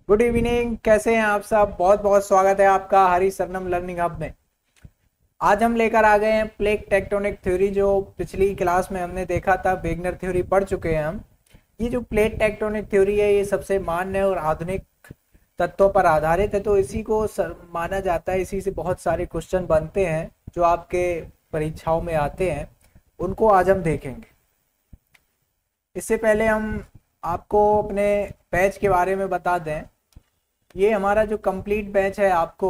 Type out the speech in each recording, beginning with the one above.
Good evening. कैसे हैं आप सब? बहुत बहुत स्वागत है आपका हरी सरनम लर्निंग हब में। आज हम लेकर आ गए हैं प्लेट टेक्टोनिक थ्योरी। जो पिछली क्लास में हमने देखा था, वेगनर थ्योरी पढ़ चुके हैं हम। ये जो प्लेट टेक्टोनिक थ्योरी है, ये सबसे मान्य और आधुनिक तत्वों पर आधारित है। तो इसी को माना जाता है, इसी से बहुत सारे क्वेश्चन बनते हैं जो आपके परीक्षाओं में आते हैं। उनको आज हम देखेंगे। इससे पहले हम आपको अपने बैच के बारे में बता दें। ये हमारा जो कंप्लीट बैच है आपको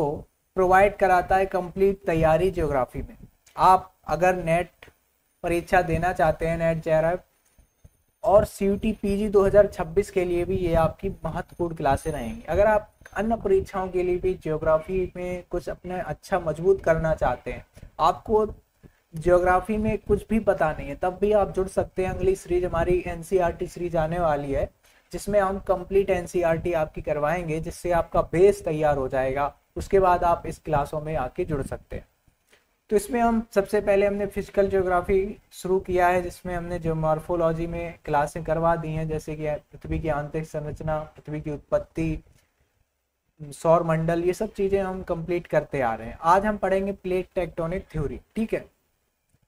प्रोवाइड कराता है कंप्लीट तैयारी ज्योग्राफी में। आप अगर नेट परीक्षा देना चाहते हैं, नेट जेआरएफ और सीयूटी पीजी 2026 के लिए भी ये आपकी महत्वपूर्ण क्लासें रहेंगी। अगर आप अन्य परीक्षाओं के लिए भी ज्योग्राफी में कुछ अपने अच्छा मजबूत करना चाहते हैं, आपको ज्योग्राफी में कुछ भी पता नहीं है, तब भी आप जुड़ सकते हैं। अगली सीरीज हमारी एनसीईआरटी सीरीज आने वाली है, जिसमें हम कंप्लीट एनसीईआरटी आपकी करवाएंगे, जिससे आपका बेस तैयार हो जाएगा। उसके बाद आप इस क्लासों में आके जुड़ सकते हैं। तो इसमें हम सबसे पहले हमने फिजिकल ज्योग्राफी शुरू किया है, जिसमें हमने जो मॉर्फोलॉजी में क्लासें करवा दी हैं, जैसे कि पृथ्वी की आंतरिक संरचना, पृथ्वी की उत्पत्ति, सौर मंडल, ये सब चीजें हम कंप्लीट करते आ रहे हैं। आज हम पढ़ेंगे प्लेट टेक्टोनिक थ्योरी, ठीक है।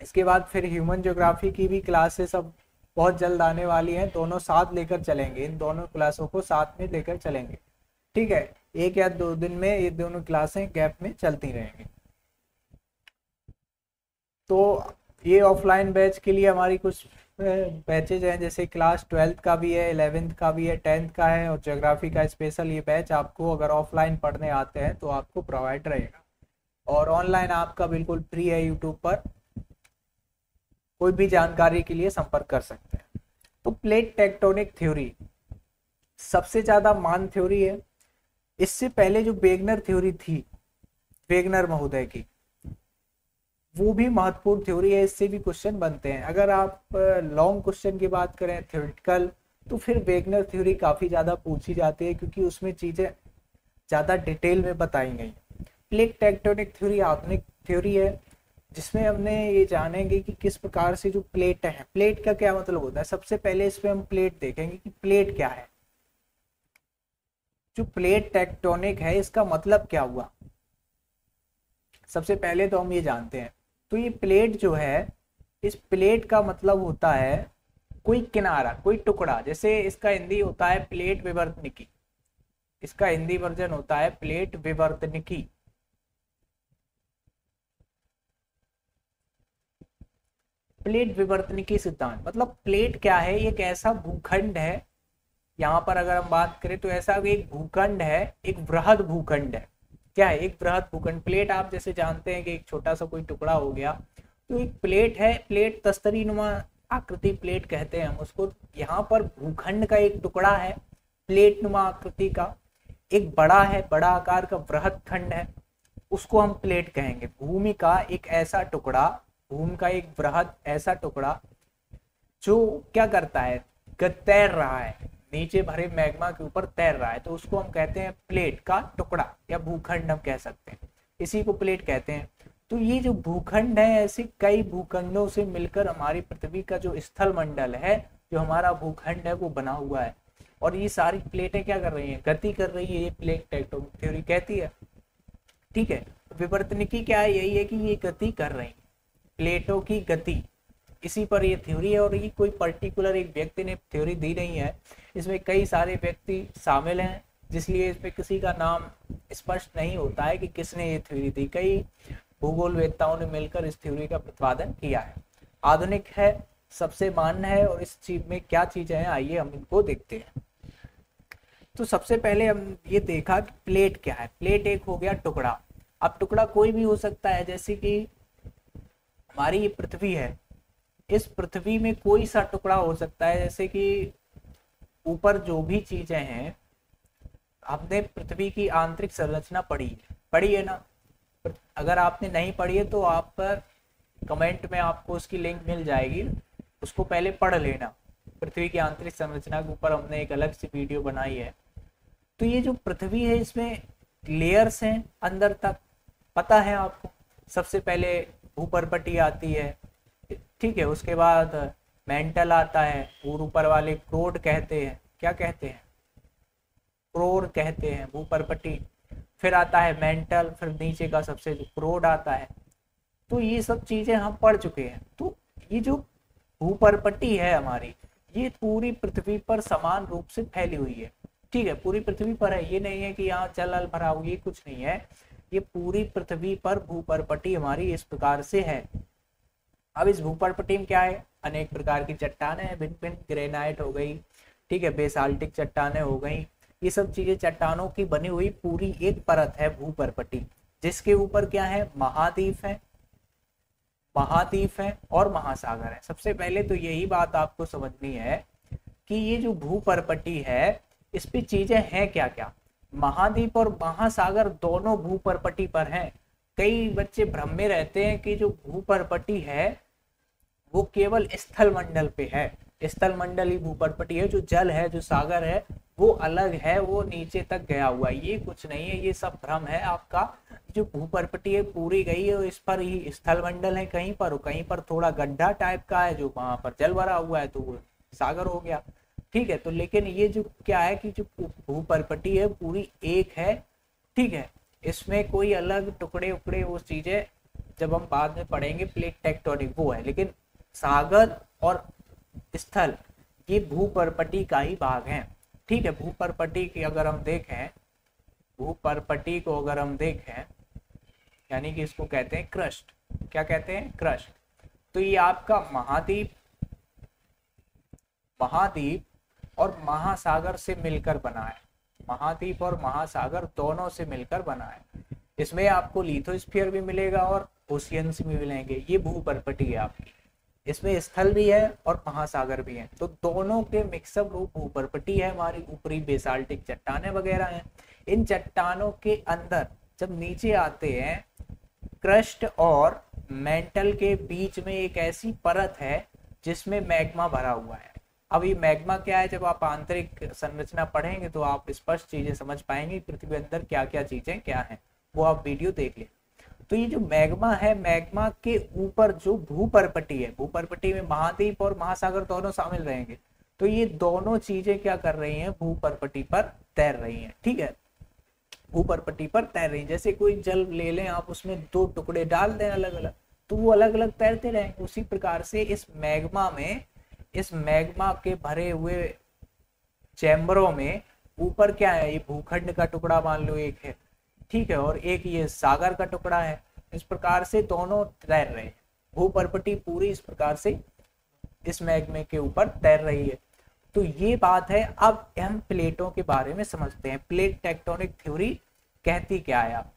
इसके बाद फिर ह्यूमन ज्योग्राफी की भी क्लासेस अब बहुत जल्द आने वाली हैं। दोनों साथ लेकर चलेंगे, इन दोनों क्लासों को साथ में लेकर चलेंगे, ठीक है। एक या दो दिन में ये दोनों क्लासें गैप में चलती रहेंगी। तो ये ऑफलाइन बैच के लिए हमारी कुछ बैचेज हैं, जैसे क्लास 12th का भी है, 11th का भी है, 10th का है, और ज्योग्राफी का स्पेशल ये बैच आपको अगर ऑफलाइन पढ़ने आते हैं तो आपको प्रोवाइड रहेगा। और ऑनलाइन आपका बिल्कुल फ्री है, यूट्यूब पर कोई भी जानकारी के लिए संपर्क कर सकते हैं। तो प्लेट टेक्टोनिक थ्योरी सबसे ज्यादा मान थ्योरी है। इससे पहले जो वेगनर थ्योरी थी, वेगनर महोदय की, वो भी महत्वपूर्ण थ्योरी है। इससे भी क्वेश्चन बनते हैं। अगर आप लॉन्ग क्वेश्चन की बात करें थ्योरेटिकल, तो फिर वेगनर थ्योरी काफी ज्यादा पूछी जाती है, क्योंकि उसमें चीजें ज्यादा डिटेल में बताई गई। प्लेट टेक्टोनिक थ्योरी आधुनिक थ्योरी है, जिसमें हमने ये जानेंगे कि किस प्रकार से जो प्लेट है, प्लेट का क्या मतलब होता है। सबसे पहले इसमें हम प्लेट देखेंगे कि प्लेट क्या है। जो प्लेट टेक्टोनिक है, इसका मतलब क्या हुआ, सबसे पहले तो हम ये जानते हैं। तो ये प्लेट जो है, इस प्लेट का मतलब होता है कोई किनारा, कोई टुकड़ा। जैसे इसका हिंदी होता है प्लेट विवर्तनिकी, इसका हिंदी वर्जन होता है प्लेट विवर्तनिकी। प्लेट विवर्तनिकी सिद्धांत मतलब प्लेट क्या है, एक ऐसा भूखंड है। यहाँ पर अगर हम बात करें तो ऐसा एक भूखंड है, एक वृहद भूखंड है। क्या है? एक वृहद भूखंड। प्लेट आप जैसे जानते हैं कि एक छोटा सा कोई टुकड़ा हो गया, तो एक प्लेट है। प्लेट तस्तरी नुमा आकृति प्लेट कहते हैं हम उसको। यहाँ पर भूखंड का एक टुकड़ा है, प्लेट नुमा आकृति का। एक बड़ा है, बड़ा आकार का वृहद खंड है, उसको हम प्लेट कहेंगे। भूमि का एक ऐसा टुकड़ा, भूमि का एक वृहद ऐसा टुकड़ा जो क्या करता है, तैर रहा है, नीचे भरे मैग्मा के ऊपर तैर रहा है, तो उसको हम कहते हैं प्लेट का टुकड़ा या भूखंड हम कह सकते हैं। इसी को प्लेट कहते हैं। तो ये जो भूखंड है, ऐसे कई भूखंडों से मिलकर हमारी पृथ्वी का जो स्थल मंडल है, जो हमारा भूखंड है, वो बना हुआ है। और ये सारी प्लेटें क्या कर रही हैं, गति कर रही है, ये प्लेट टेक्टोनिक थ्योरी कहती है, ठीक है। विवर्तनिकी क्या है, यही है कि ये गति कर रही, प्लेटों की गति, इसी पर ये थ्योरी है। और ये कोई पर्टिकुलर एक व्यक्ति ने थ्योरी दी नहीं है, इसमें कई सारे व्यक्ति शामिल हैं, जिसलिए इसमें किसी का नाम स्पष्ट नहीं होता है कि किसने ये थ्योरी दी। कई भूगोलवेत्ताओं ने मिलकर इस थ्योरी का प्रतिपादन किया है। आधुनिक है, सबसे मान्य है। और इस चीज में क्या चीजें हैं, आइए हम इनको देखते हैं। तो सबसे पहले हम ये देखा कि प्लेट क्या है। प्लेट एक हो गया टुकड़ा। अब टुकड़ा कोई भी हो सकता है, जैसे कि हमारी ये पृथ्वी है, इस पृथ्वी में कोई सा टुकड़ा हो सकता है। जैसे कि ऊपर जो भी चीजें हैं, आपने पृथ्वी की आंतरिक संरचना पढ़ी है ना। अगर आपने नहीं पढ़ी है तो आप कमेंट में आपको उसकी लिंक मिल जाएगी, उसको पहले पढ़ लेना। पृथ्वी की आंतरिक संरचना के ऊपर हमने एक अलग से वीडियो बनाई है। तो ये जो पृथ्वी है, इसमें लेयर्स हैं अंदर तक, पता है आपको। सबसे पहले भूपर्पटी आती है, ठीक है। उसके बाद मेंटल आता है, और ऊपर वाले क्रोड कहते हैं, क्या कहते हैं, क्रोर कहते हैं भूपर्पटी, फिर आता है मेंटल, फिर नीचे का सबसे जो क्रोड आता है। तो ये सब चीजें हम पढ़ चुके हैं। तो ये जो भूपर्पटी है हमारी, ये पूरी पृथ्वी पर समान रूप से फैली हुई है। ठीक है, पूरी पृथ्वी पर है, ये नहीं है कि यहाँ जल अल भरा हुआ, ये कुछ नहीं है। ये पूरी पृथ्वी पर भूपर्पटी हमारी इस प्रकार से है। अब इस भूपर्पटी में क्या है, अनेक प्रकार की चट्टानें हैं, भिन्न भिन्न, ग्रेनाइट हो गई, ठीक है, बेसाल्टिक चट्टानें हो गई, ये सब चीजें चट्टानों की बनी हुई पूरी एक परत है भूपर्पटी, जिसके ऊपर क्या है, महाद्वीप है, महाद्वीप है और महासागर है। सबसे पहले तो यही बात आपको समझनी है कि ये जो भूपर्पटी है इस पे चीजें हैं क्या क्या। महाद्वीप और महासागर दोनों भूपर्पटी पर हैं। कई बच्चे भ्रम में रहते हैं कि जो भूपर्पटी है वो केवल स्थल मंडल पे है, स्थल मंडल ही भूपर्पटी है, जो जल है, जो सागर है वो अलग है, वो नीचे तक गया हुआ है। ये कुछ नहीं है, ये सब भ्रम है आपका। जो भूपर्पटी है पूरी गई है, इस पर ही स्थल मंडल है कहीं पर थोड़ा गड्ढा टाइप का है, जो वहां पर जल भरा हुआ है तो वो सागर हो गया। ठीक है, तो लेकिन ये जो क्या है कि जो भूपर्पटी है पूरी एक है। ठीक है, इसमें कोई अलग टुकड़े उकड़े वो चीजें जब हम बाद में पढ़ेंगे प्लेट टेक्टोनिक वो है, लेकिन सागर और स्थल ये भूपर्पटी का ही भाग है। ठीक है, भूपर्पटी की अगर हम देखें, भूपर्पटी को अगर हम देखें, यानी कि इसको कहते हैं क्रस्ट। क्या कहते हैं, क्रस्ट। तो ये आपका महाद्वीप, महाद्वीप और महासागर से मिलकर बना है, महाद्वीप और महासागर दोनों से मिलकर बना है। इसमें आपको लिथोस्फीयर भी मिलेगा और ओशियंस भी मिलेंगे। ये भूपर्पटी है आपकी, इसमें स्थल भी है और महासागर भी है, तो दोनों के मिक्सअप रूप भूपर्पटी है हमारी। ऊपरी बेसाल्टिक चट्टानें वगैरह हैं। इन चट्टानों के अंदर जब नीचे आते हैं, क्रस्ट और मेंटल के बीच में एक ऐसी परत है जिसमें मैग्मा भरा हुआ है। अब ये मैग्मा क्या है, जब आप आंतरिक संरचना पढ़ेंगे तो आप स्पष्ट चीजें समझ पाएंगे पृथ्वी के अंदर क्या क्या चीजें क्या हैं, वो आप वीडियो देख लें। तो ये जो मैग्मा है, मैग्मा के ऊपर जो भूपर्पटी है, भूपर्पटी में महाद्वीप और महासागर दोनों शामिल रहेंगे, तो ये दोनों चीजें क्या कर रही हैं, भूपर्पटी पर तैर रही हैं। ठीक है, भूपर्पटी पर तैर रही हैं। जैसे कोई जल ले लें आप, उसमें दो टुकड़े डाल दें अलग अलग, तो वो अलग अलग तैरते रहेंगे। उसी प्रकार से इस मैग्मा में, इस मैग्मा के भरे हुए चैम्बरों में ऊपर क्या है, ये भूखंड का टुकड़ा मान लो एक है, ठीक है, और एक ये सागर का टुकड़ा है। इस प्रकार से दोनों तैर रहे हैं। भूपर्पटी पूरी इस प्रकार से इस मैग्मे के ऊपर तैर रही है। तो ये बात है। अब हम प्लेटों के बारे में समझते हैं, प्लेट टेक्टोनिक थ्योरी कहती क्या है। आप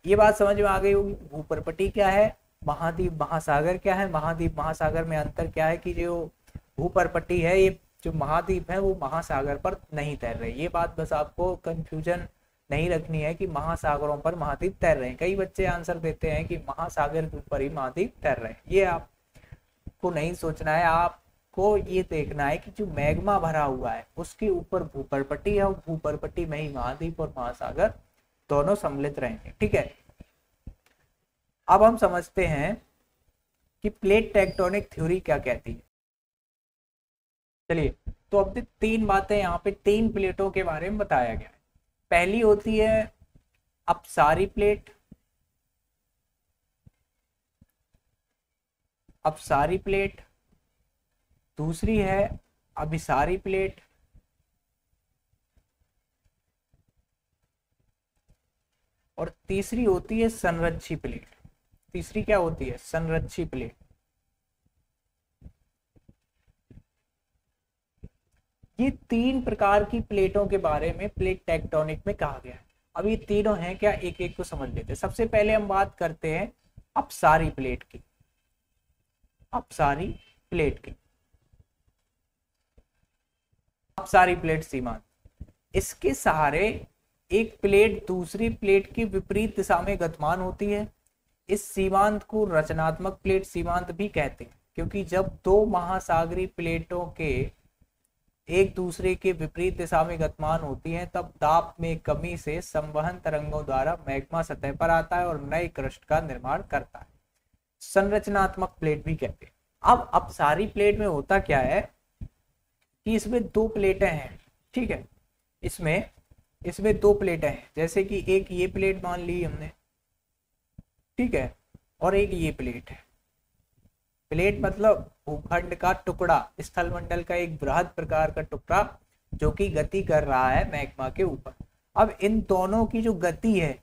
ये बात समझ में आ गई होगी, भूपर्पटी क्या है, महाद्वीप महासागर क्या है, महाद्वीप महासागर में अंतर क्या है कि जो भूपर्पटी है, ये जो महाद्वीप है वो महासागर पर नहीं तैर रही। ये बात बस आपको कंफ्यूजन नहीं रखनी है कि महासागरों पर महाद्वीप तैर रहे हैं। कई बच्चे आंसर देते हैं कि महासागर के ऊपर ही महाद्वीप तैर रहे हैं। ये आपको नहीं सोचना है, आपको ये देखना है कि जो मैग्मा भरा हुआ है उसके ऊपर भूपर्पटी है, और भूपर्पटी में ही महाद्वीप और महासागर दोनों सम्मिलित रहेंगे। ठीक है, अब हम समझते हैं कि प्लेट टेक्टोनिक थ्योरी क्या कहती है। चलिए, तो अब तीन बातें यहाँ पे, तीन प्लेटों के बारे में बताया गया है। पहली होती है अपसारी प्लेट, अपसारी प्लेट, दूसरी है अभिसारी प्लेट, और तीसरी होती है संरक्षी प्लेट। तीसरी क्या होती है, संरक्षी प्लेट। ये तीन प्रकार की प्लेटों के बारे में प्लेट टेक्टोनिक में कहा गया है। अब ये तीनों हैं क्या, एक एक को समझ लेते हैं। सबसे पहले हम बात करते हैं अपसारी प्लेट की, अपसारी प्लेट की। अपसारी प्लेट सीमांत, इसके सहारे एक प्लेट दूसरी प्लेट की विपरीत दिशा में गतिमान होती है। इस सीमांत को रचनात्मक प्लेट सीमांत भी कहते हैं, क्योंकि जब दो महासागरीय प्लेटों के एक दूसरे के विपरीत दिशा में गतिमान होती हैं, तब दाब में कमी से संवहन तरंगों द्वारा मैग्मा सतह पर आता है और नए क्रस्ट का निर्माण करता है। संरचनात्मक प्लेट भी कहते हैं। अब अपसारी प्लेट में होता क्या है कि इसमें दो प्लेटें हैं। ठीक है, इसमें इसमें दो प्लेटें हैं, जैसे कि एक ये प्लेट मान ली हमने, ठीक है, और एक ये प्लेट है। प्लेट मतलब भूखंड का टुकड़ा, स्थल मंडल का एक बृहद प्रकार का टुकड़ा जो कि गति कर रहा है मैग्मा के ऊपर। अब इन दोनों की जो गति है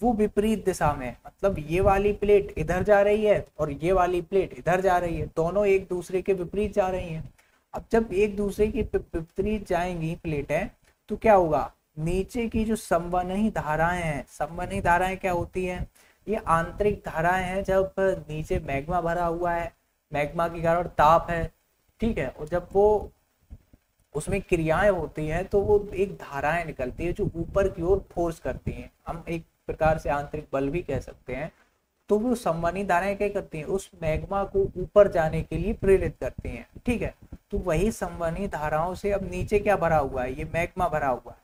वो विपरीत दिशा में है, मतलब ये वाली प्लेट इधर जा रही है और ये वाली प्लेट इधर जा रही है, दोनों एक दूसरे के विपरीत जा रही हैं। अब जब एक दूसरे के विपरीत जाएंगी प्लेटें तो क्या होगा, नीचे की जो संवहनी धाराएं हैं, संवहनी धाराएं क्या होती हैं, ये आंतरिक धाराएं हैं। जब नीचे मैग्मा भरा हुआ है, मैग्मा के कारण ताप है, ठीक है, और जब वो उसमें क्रियाएं होती हैं तो वो एक धाराएं निकलती है जो ऊपर की ओर फोर्स करती हैं, हम एक प्रकार से आंतरिक बल भी कह सकते हैं। तो वो संवहनी धाराएं क्या करती हैं, उस मैग्मा को ऊपर जाने के लिए प्रेरित करती हैं, ठीक है। तो वही संवहनी धाराओं से अब नीचे क्या भरा हुआ है, ये मैग्मा भरा हुआ है।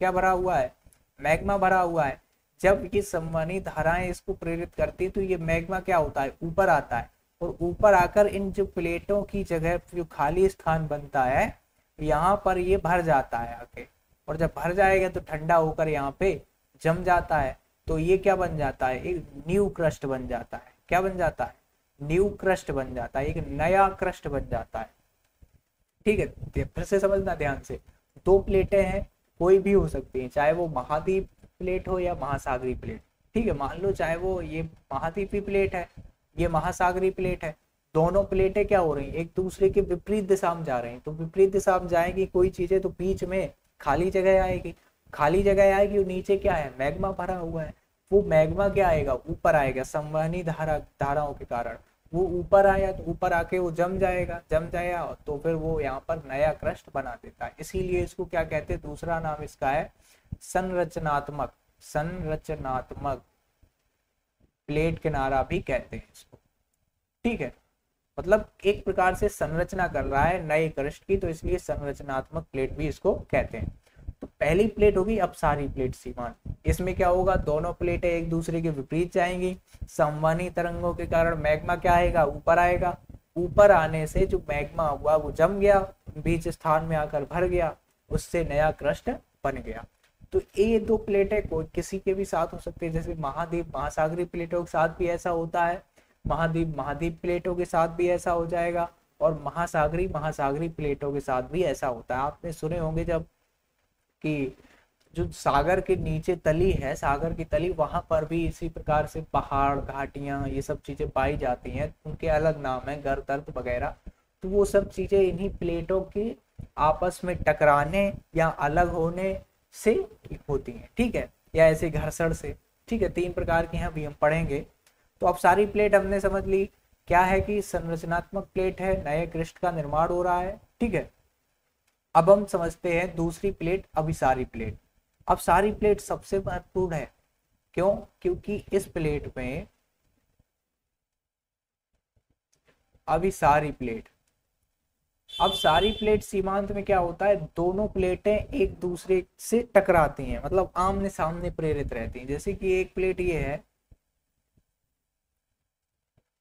क्या भरा हुआ है, मैग्मा भरा हुआ है। जब ये संवहनी धाराएं इसको प्रेरित करती है तो ये मैग्मा क्या होता है, ऊपर आता है, और ऊपर आकर इन जो प्लेटों की जगह जो खाली स्थान बनता है यहाँ पर ये भर जाता है आके, और जब भर जाएगा तो ठंडा होकर यहाँ पे जम जाता है। तो ये क्या बन जाता है, एक न्यू क्रस्ट बन जाता है। क्या बन जाता है, न्यू क्रस्ट बन जाता है, एक नया क्रस्ट बन जाता है, ठीक है। फिर से समझना ध्यान से, दो प्लेटें हैं, कोई भी हो सकती है, चाहे वो महाद्वीप प्लेट हो या महासागरीय प्लेट, ठीक है। मान लो चाहे वो ये महाद्वीपीय प्लेट है, ये महासागरीय प्लेट है, दोनों प्लेटें क्या हो रही हैं, एक दूसरे के विपरीत दिशा में जा रही हैं। तो विपरीत दिशा में जाएगी कोई चीजें तो बीच में खाली जगह आएगी, खाली जगह आएगी, और नीचे क्या है, मैग्मा भरा हुआ है। वो मैग्मा क्या आएगा, ऊपर आएगा, संवहनी धाराओं के कारण वो ऊपर आया, तो ऊपर आके वो जम जाएगा, जम जाएगा तो फिर वो यहाँ पर नया क्रस्ट बना देता है। इसीलिए इसको क्या कहते हैं, दूसरा नाम इसका है संरचनात्मक, संरचनात्मक प्लेट किनारा भी कहते हैं इसको, ठीक है। मतलब एक प्रकार से संरचना कर रहा है नए क्रस्ट की, तो इसलिए संरचनात्मक प्लेट भी इसको कहते हैं। तो पहली प्लेट होगी अपसारी प्लेट सीमांत, इसमें क्या होगा, दोनों प्लेटें एक दूसरे के विपरीत जाएंगी, संवहनी तरंगों के कारण मैग्मा क्या आएगा, ऊपर आएगा, ऊपर आने से जो मैग्मा हुआ वो जम गया, बीच स्थान में आकर भर गया, उससे नया क्रस्ट बन गया। तो ये दो प्लेटें कोई किसी के भी साथ हो सकती है, जैसे महाद्वीप महासागरीय प्लेटों के साथ भी ऐसा होता है, महाद्वीप प्लेटों के साथ भी ऐसा हो जाएगा, और महासागरीय प्लेटों के साथ भी ऐसा होता है। आपने सुने होंगे जब कि जो सागर के नीचे तली है, सागर की तली, वहां पर भी इसी प्रकार से पहाड़, घाटियां, ये सब चीजें पाई जाती हैं, उनके अलग नाम है, गर्दर्द वगैरह। तो वो सब चीजें इन्हीं प्लेटों के आपस में टकराने या अलग होने से होती हैं, ठीक है, या ऐसे घर्षण से, ठीक है। तीन प्रकार की हैं, अभी हम पढ़ेंगे। तो अब सारी प्लेट हमने समझ ली, क्या है कि संरचनात्मक प्लेट है, नए क्रस्ट का निर्माण हो रहा है, ठीक है। अब हम समझते हैं दूसरी प्लेट, अभिसारी प्लेट। अब सारी प्लेट सबसे महत्वपूर्ण है, क्यों, क्योंकि इस प्लेट में अभिसारी प्लेट, अब सारी प्लेट सीमांत में क्या होता है, दोनों प्लेटें एक दूसरे से टकराती हैं, मतलब आमने सामने प्रेरित रहती हैं। जैसे कि एक प्लेट ये है,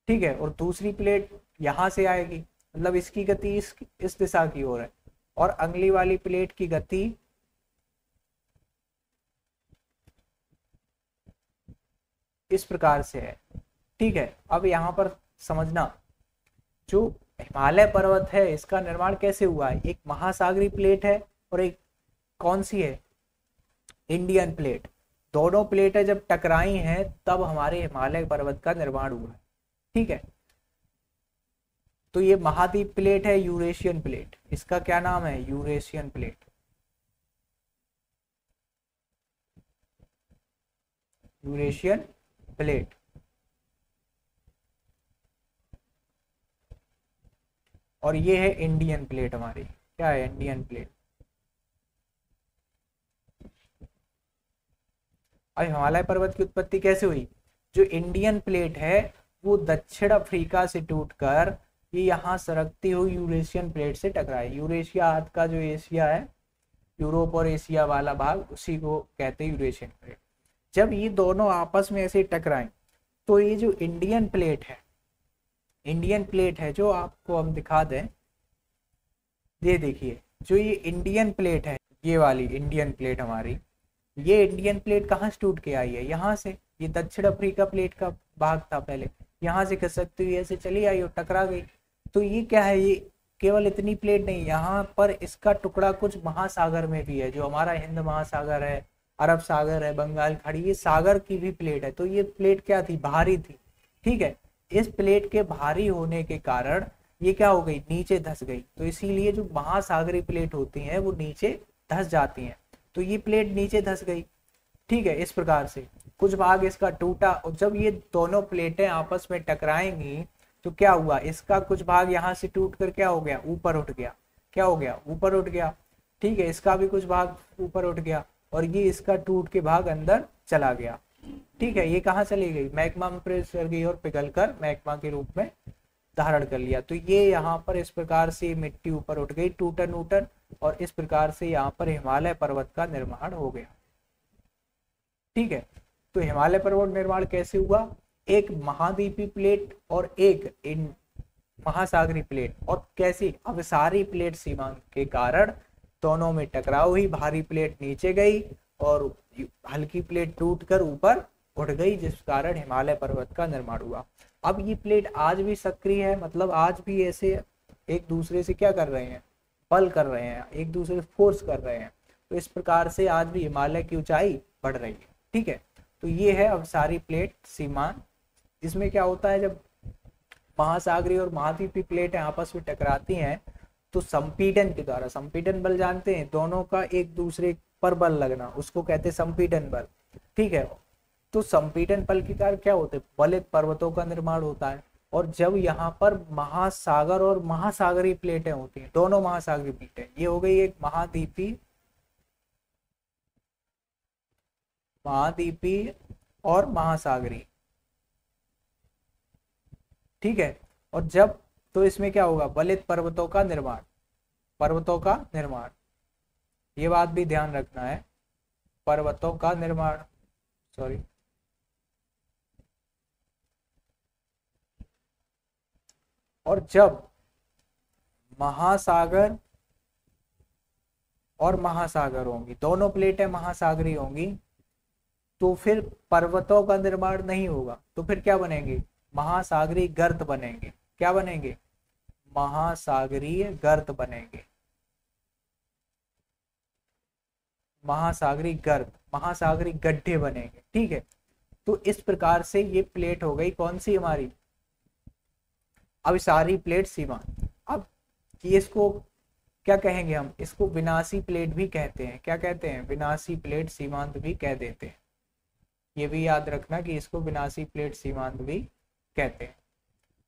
ठीक है, और दूसरी प्लेट यहां से आएगी, मतलब इसकी गति इस दिशा की ओर है, और अगली वाली प्लेट की गति इस प्रकार से है, ठीक है। अब यहाँ पर समझना, जो हिमालय पर्वत है इसका निर्माण कैसे हुआ है, एक महासागरीय प्लेट है और एक कौन सी है, इंडियन प्लेट। दोनों प्लेटें जब टकराई हैं तब हमारे हिमालय पर्वत का निर्माण हुआ है, ठीक है। तो ये महाद्वीप प्लेट है, यूरेशियन प्लेट, इसका क्या नाम है, यूरेशियन प्लेट, यूरेशियन प्लेट। और ये है इंडियन प्लेट हमारी, क्या है, इंडियन प्लेट। अब हिमालय पर्वत की उत्पत्ति कैसे हुई, जो इंडियन प्लेट है वो दक्षिण अफ्रीका से टूटकर ये यहाँ सरकती हुई यूरेशियन प्लेट से टकराई। यूरेशिया अर्थ का जो एशिया है, यूरोप और एशिया वाला भाग, उसी को कहते हैं यूरेशियन प्लेट। जब ये दोनों आपस में ऐसे टकराएं तो ये जो इंडियन प्लेट है, इंडियन प्लेट है जो आपको हम दिखा दें, ये देखिए, जो ये इंडियन प्लेट है, ये वाली इंडियन प्लेट हमारी, ये इंडियन प्लेट कहाँ से टूट के आई है, यहाँ से। ये दक्षिण अफ्रीका प्लेट का भाग था पहले, यहाँ से खिसकती हुई ऐसे चली आई और टकरा गई। तो ये क्या है, ये केवल इतनी प्लेट नहीं, यहाँ पर इसका टुकड़ा कुछ महासागर में भी है, जो हमारा हिंद महासागर है, अरब सागर है, बंगाल खाड़ी, ये सागर की भी प्लेट है। तो ये प्लेट क्या थी, भारी थी। ठीक है, इस प्लेट के भारी होने के कारण ये क्या हो गई, नीचे धस गई। तो इसीलिए जो महासागरीय प्लेट होती हैं वो नीचे धस जाती हैं। तो ये प्लेट नीचे धस गई। ठीक है, इस प्रकार से कुछ भाग इसका टूटा, और जब ये दोनों प्लेटें आपस में टकराएंगी तो क्या हुआ, इसका कुछ भाग यहाँ से टूट कर क्या हो गया, ऊपर उठ गया। क्या हो गया, ऊपर उठ गया। ठीक है, इसका भी कुछ भाग ऊपर उठ गया, और ये इसका टूट के भाग अंदर चला गया। ठीक है, ये कहाँ चली गई, मैग्मा में प्रवेश कर गई और पिघलकर मैग्मा के रूप में धारण कर लिया। तो ये यहाँ पर इस प्रकार से मिट्टी ऊपर उठ गई टूटन उटन, और इस प्रकार से यहाँ पर हिमालय पर्वत का निर्माण हो गया। ठीक है, तो हिमालय पर्वत निर्माण कैसे हुआ, एक महाद्वीपीय प्लेट और एक इन महासागरीय प्लेट, और कैसी अवसारी प्लेट सीमांत के कारण दोनों में टकराव हुई, भारी प्लेट नीचे गई और हल्की प्लेट टूटकर ऊपर उठ गई, जिस कारण हिमालय पर्वत का निर्माण हुआ। अब ये प्लेट आज भी सक्रिय है, मतलब आज भी ऐसे एक दूसरे से क्या कर रहे हैं, पल कर रहे हैं, एक दूसरे से फोर्स कर रहे हैं। तो इस प्रकार से आज भी हिमालय की ऊंचाई बढ़ रही है। ठीक है, तो ये है अवसारी प्लेट सीमांत। इसमें क्या होता है, जब महासागरीय और महाद्वीपीय प्लेटें आपस में टकराती हैं तो संपीड़न के द्वारा, संपीड़न बल जानते हैं, दोनों का एक दूसरे पर बल लगना, उसको कहते हैं संपीड़न बल। ठीक है, तो संपीड़न बल के कारण क्या होते हैं, वलित पर्वतों का निर्माण होता है। और जब यहाँ पर महासागर और महासागरीय प्लेटें होती हैं, दोनों महासागरीय प्लेटें, ये हो गई एक महाद्वीपीय, महाद्वीपीय और महासागरीय। ठीक है, और जब, तो इसमें क्या होगा, वलित पर्वतों का निर्माण, पर्वतों का निर्माण, ये बात भी ध्यान रखना है, पर्वतों का निर्माण, सॉरी, और जब महासागर और महासागर होंगी, दोनों प्लेटें महासागरीय होंगी, तो फिर पर्वतों का निर्माण नहीं होगा, तो फिर क्या बनेंगे, महासागरीय गर्त बनेंगे। क्या बनेंगे, महासागरीय गर्त बनेंगे, महासागरीय गर्त, महासागरीय गड्ढे बनेंगे। ठीक है, तो इस प्रकार से ये प्लेट हो गई कौन सी हमारी, अभिसारी प्लेट सीमांत। अब ये इसको क्या कहेंगे, हम इसको विनाशी प्लेट भी कहते हैं। क्या कहते हैं, विनाशी प्लेट सीमांत भी कह देते हैं। ये भी याद रखना कि इसको विनाशी प्लेट सीमांत भी कहते हैं।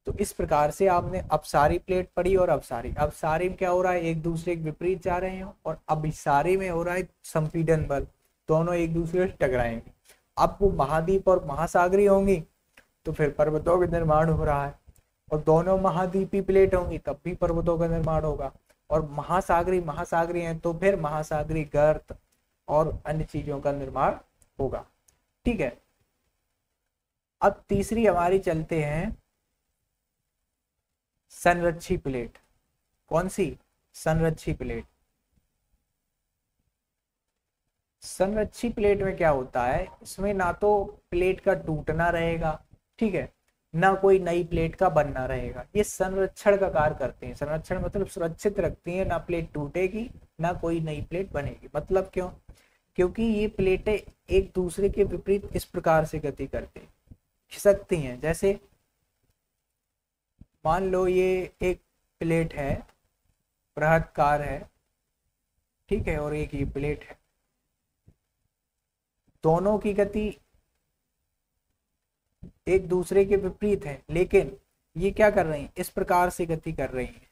तो इस प्रकार से आपने अपसारी प्लेट पढ़ी और अवसारी, अपसारी में क्या हो रहा है, एक दूसरे के विपरीत जा रहे हैं, और अभिसारी में हो रहा है संपीड़न बल, दोनों एक दूसरे से टकराएंगे। अब वो महाद्वीप और महासागरीय होंगी तो फिर पर्वतों का निर्माण हो रहा है, और दोनों महाद्वीपीय प्लेट होंगी तब भी पर्वतों का निर्माण होगा, और महासागरीय महासागरीय हैं तो फिर महासागरीय गर्त और अन्य चीजों का निर्माण होगा। ठीक है, अब तीसरी हमारी चलते हैं संरक्षी प्लेट। कौन सी, संरक्षी प्लेट। संरक्षी प्लेट में क्या होता है, इसमें ना तो प्लेट का टूटना रहेगा, ठीक है, ना कोई नई प्लेट का बनना रहेगा। ये संरक्षण का कार्य करते हैं, संरक्षण मतलब सुरक्षित रखती हैं, ना प्लेट टूटेगी ना कोई नई प्लेट बनेगी। मतलब क्यों, क्योंकि ये प्लेटें एक दूसरे के विपरीत इस प्रकार से गति करती हैं, खिसकती हैं। जैसे मान लो ये एक प्लेट है, बृहदाकार है, ठीक है, और एक ये प्लेट है, दोनों की गति एक दूसरे के विपरीत है, लेकिन ये क्या कर रही हैं, इस प्रकार से गति कर रही हैं,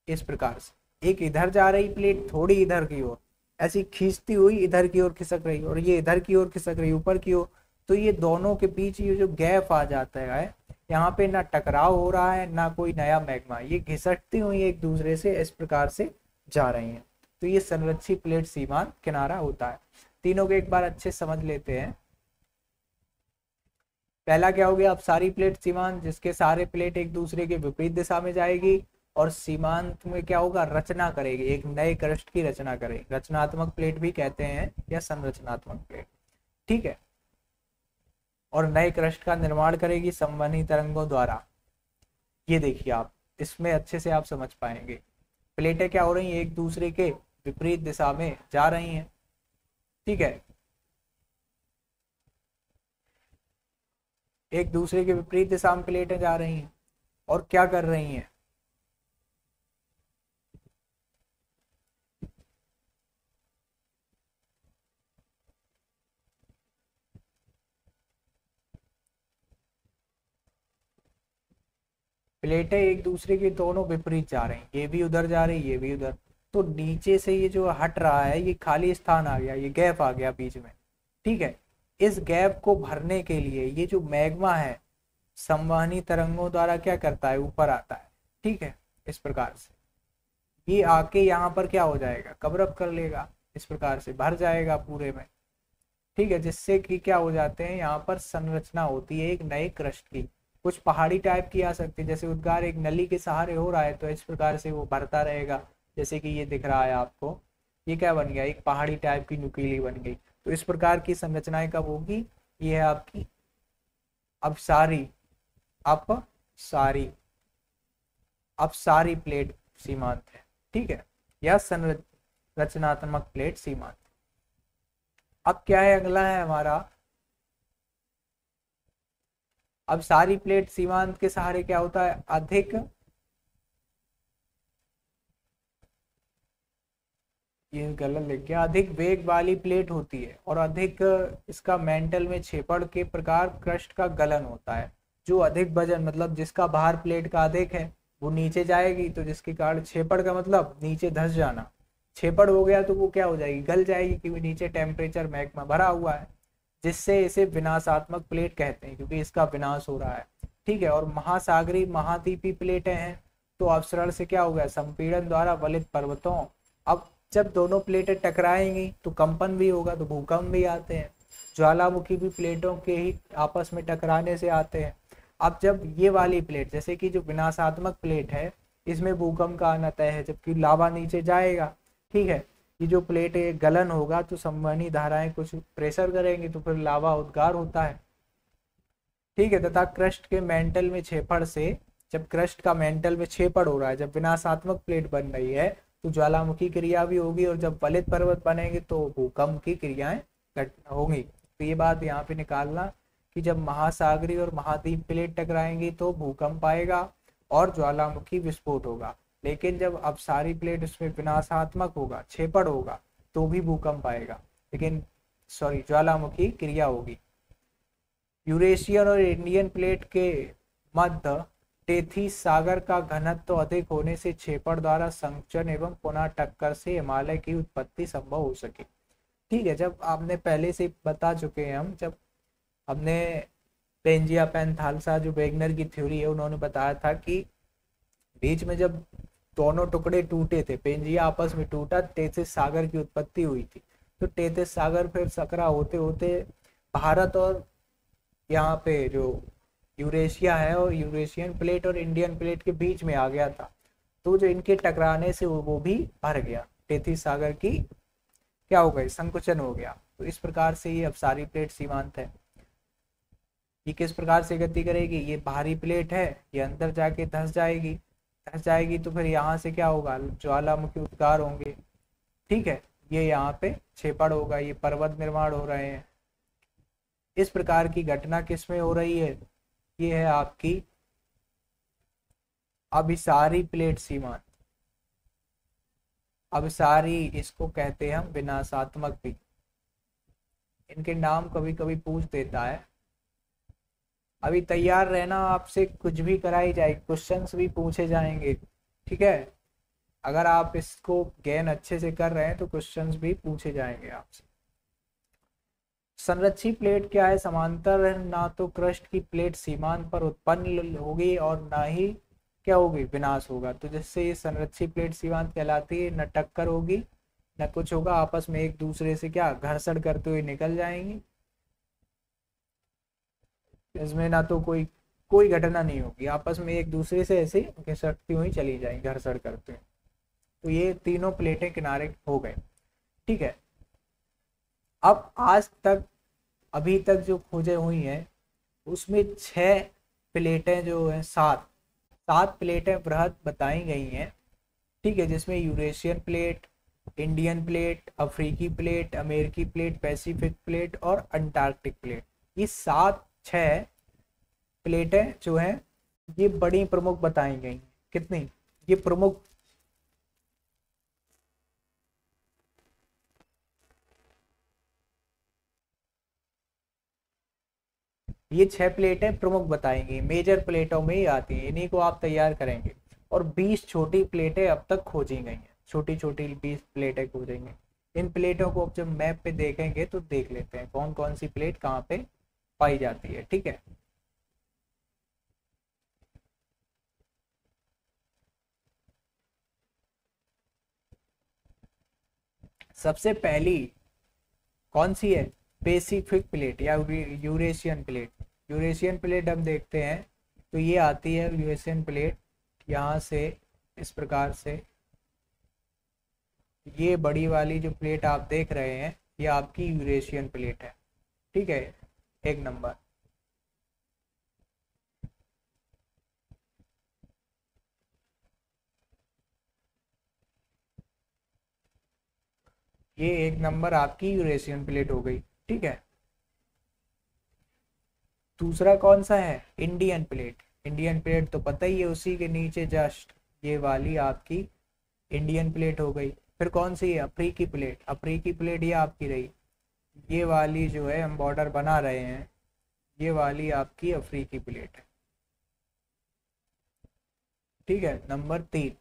इस प्रकार से। एक इधर जा रही प्लेट, थोड़ी इधर की ओर, ऐसी खींचती हुई इधर की ओर खिसक रही, और ये इधर की ओर खिसक रही ऊपर की ओर। तो ये दोनों के बीच ये जो गैप आ जाता है, यहाँ पे ना टकराव हो रहा है ना कोई नया मैग्मा, ये घिसटती हुई एक दूसरे से इस प्रकार से जा रही हैं। तो ये संरक्षी प्लेट सीमांत किनारा होता है। तीनों को एक बार अच्छे समझ लेते हैं। पहला क्या हो गया, अब सारी प्लेट सीमांत, जिसके सारे प्लेट एक दूसरे के विपरीत दिशा में जाएगी, और सीमांत में क्या होगा, रचना करेगी, एक नए क्रस्ट की रचना करेगी। रचनात्मक प्लेट भी कहते हैं या संरचनात्मक प्लेट, ठीक है। और नए क्रस्ट का निर्माण करेगी संवहनी तरंगों द्वारा। ये देखिए आप, इसमें अच्छे से आप समझ पाएंगे। प्लेटें क्या हो रही हैं, एक दूसरे के विपरीत दिशा में जा रही हैं, ठीक है, एक दूसरे के विपरीत दिशा में प्लेटें जा रही हैं और क्या कर रही हैं, प्लेटें एक दूसरे के दोनों विपरीत जा रही हैं, ये भी उधर जा रही, ये भी उधर। तो नीचे से ये जो हट रहा है, ये खाली स्थान आ गया, ये गैप आ गया बीच में, ठीक है। इस गैप को भरने के लिए ये जो मैग्मा है संवहनी तरंगों द्वारा क्या करता है, ऊपर आता है, ठीक है। इस प्रकार से ये आके यहाँ पर क्या हो जाएगा, कवर अप कर लेगा, इस प्रकार से भर जाएगा पूरे में, ठीक है। जिससे कि क्या हो जाते हैं, यहाँ पर संरचना होती है एक नए क्रस्ट की। कुछ पहाड़ी टाइप की आ सकती है, जैसे उद्गार एक नली के सहारे हो रहा है तो इस प्रकार से वो भरता रहेगा, जैसे कि ये दिख रहा है आपको, ये क्या बन गया, एक पहाड़ी टाइप की नुकीली बन गई। तो इस प्रकार की संरचनाएं कब होगी, ये है आपकी अपसारी, अपसारी, अपसारी प्लेट सीमांत है, ठीक है, या संरचनात्मक प्लेट सीमांत। अब क्या है, अगला है हमारा, अब सारी प्लेट सीमांत के सहारे क्या होता है, अधिक, ये गलत लिख गया, अधिक वेग वाली प्लेट होती है और अधिक इसका मेंटल में छेपड़ के प्रकार क्रस्ट का गलन होता है। जो अधिक वजन मतलब जिसका भार प्लेट का अधिक है वो नीचे जाएगी, तो जिसके कारण छेपड़ का मतलब नीचे धंस जाना, छेपड़ हो गया तो वो क्या हो जाएगी, गल जाएगी, क्योंकि नीचे टेम्परेचर मैग्मा भरा हुआ है, जिससे इसे विनाशात्मक प्लेट कहते हैं, क्योंकि इसका विनाश हो रहा है, ठीक है। और महासागरी महाद्वीपी प्लेटें हैं तो अपसरण से क्या हो गया, संपीड़न द्वारा वलित पर्वतों। अब जब दोनों प्लेटें टकराएंगी तो कंपन भी होगा, तो भूकंप भी आते हैं। ज्वालामुखी भी प्लेटों के ही आपस में टकराने से आते हैं। अब जब ये वाली प्लेट, जैसे कि जो विनाशात्मक प्लेट है, इसमें भूकंप का आना तय है, जबकि लावा नीचे जाएगा, ठीक है। ये जो प्लेट है गलन होगा तो संवहनी धाराएं कुछ प्रेशर करेंगे तो फिर लावा उद्गार होता है, ठीक है। तथा क्रस्ट के मेंटल में छेपड़ से, जब क्रस्ट का मेंटल में छेपड़ हो रहा है, जब विनाशात्मक प्लेट बन रही है तो ज्वालामुखी क्रिया भी होगी, और जब वलित पर्वत बनेंगे तो भूकंप की क्रियाएं होंगी। तो ये बात यहाँ पे निकालना कि जब महासागरी और महाद्वीप प्लेट टकराएंगी तो भूकंप आएगा और ज्वालामुखी विस्फोट होगा। लेकिन जब अब सारी प्लेट उसमें विनाशात्मक होगा, छेपड़ होगा, तो भी भूकंप आएगा, लेकिन सॉरी ज्वालामुखी क्रिया होगी। यूरेशियन और इंडियन प्लेट के मध्य टेथीस सागर का घनत्व तो अधिक होने से छेपड़ द्वारा संकुचन एवं पुनः टक्कर से हिमालय की उत्पत्ति संभव हो सके, ठीक है। जब आपने पहले से बता चुके हैं हम, जब हमने पेंजिया पैंथालसा जो वेगनर की थ्योरी है, उन्होंने बताया था कि बीच में जब दोनों टुकड़े टूटे थे, पेंजिया आपस में टूटा, टेथिस सागर की उत्पत्ति हुई थी। तो टेथिस सागर फिर सकरा होते होते भारत और यहाँ पे जो यूरेशिया है और यूरेशियन प्लेट और इंडियन प्लेट के बीच में आ गया था। तो जो इनके टकराने से वो भी भर गया, टेथिस सागर की क्या हो गई, संकुचन हो गया। तो इस प्रकार से ये अपसारी प्लेट सीमांत है। ये किस प्रकार से गति करेगी, ये बाहरी प्लेट है, ये अंदर जाके धंस जाएगी, धंस जाएगी तो फिर यहाँ से क्या होगा, ज्वालामुखी उद्गार होंगे, ठीक है। ये यहाँ पे छेपड़ होगा, ये पर्वत निर्माण हो रहे हैं। इस प्रकार की घटना किसमें हो रही है, ये है आपकी अभिसारी प्लेट सीमांत। अभिसारी इसको कहते हैं हम विनाशात्मक भी। इनके नाम कभी कभी पूछ देता है। अभी तैयार रहना, आपसे कुछ भी कराई जाएगी, क्वेश्चंस भी पूछे जाएंगे, ठीक है। अगर आप इसको गेन अच्छे से कर रहे हैं तो क्वेश्चंस भी पूछे जाएंगे आपसे। संरक्षी प्लेट क्या है, समांतर ना तो क्रस्ट की प्लेट सीमांत पर उत्पन्न होगी और ना ही क्या होगी, विनाश होगा। तो जिससे ये संरक्षी प्लेट सीमांत कहलाती है, न टक्कर होगी न कुछ होगा, आपस में एक दूसरे से क्या घर्षण करते हुए निकल जाएंगी। इसमें ना तो कोई कोई घटना नहीं होगी, आपस में एक दूसरे से ऐसे घिसटती हुई चली जाएंगी, घर्षण करते हुए। तो ये तीनों प्लेटें किनारे हो गए। ठीक है, अब आज तक अभी तक जो खोजें हुई हैं उसमें 6 प्लेटें जो है, 7 प्लेटें बृहद बताई गई हैं। ठीक है, जिसमें यूरेशियन प्लेट, इंडियन प्लेट, अफ्रीकी प्लेट, अमेरिकी प्लेट, पैसिफिक प्लेट और अंटार्कटिक प्लेट। ये 6 प्लेटें जो हैं ये बड़ी प्रमुख बताई गई। कितनी? ये प्रमुख, ये 6 प्लेटें प्रमुख बताएंगी, मेजर प्लेटों में ही आती हैं, इन्हीं को आप तैयार करेंगे। और 20 छोटी प्लेटें अब तक खोजी गई हैं, छोटी छोटी 20 प्लेटें खोजेंगे। इन प्लेटों को अब जब मैप पे देखेंगे तो देख लेते हैं कौन कौन सी प्लेट कहाँ पे पाई जाती है। ठीक है, सबसे पहली कौन सी है? पैसिफिक प्लेट या यूरेशियन प्लेट। यूरेशियन प्लेट हम देखते हैं तो ये आती है यूरेशियन प्लेट, यहाँ से इस प्रकार से, ये बड़ी वाली जो प्लेट आप देख रहे हैं ये आपकी यूरेशियन प्लेट है। ठीक है, 1 नंबर। ये 1 नंबर आपकी यूरेशियन प्लेट हो गई। ठीक है, दूसरा कौन सा है? Indian plate. इंडियन प्लेट तो पता ही है, उसी के नीचे जस्ट ये वाली आपकी इंडियन प्लेट हो गई। फिर कौन सी है? अफ्रीकी प्लेट। अफ्रीकी प्लेट ये आपकी रही, ये वाली जो है हम बॉर्डर बना रहे हैं, ये वाली आपकी अफ्रीकी प्लेट है। ठीक है, नंबर 3।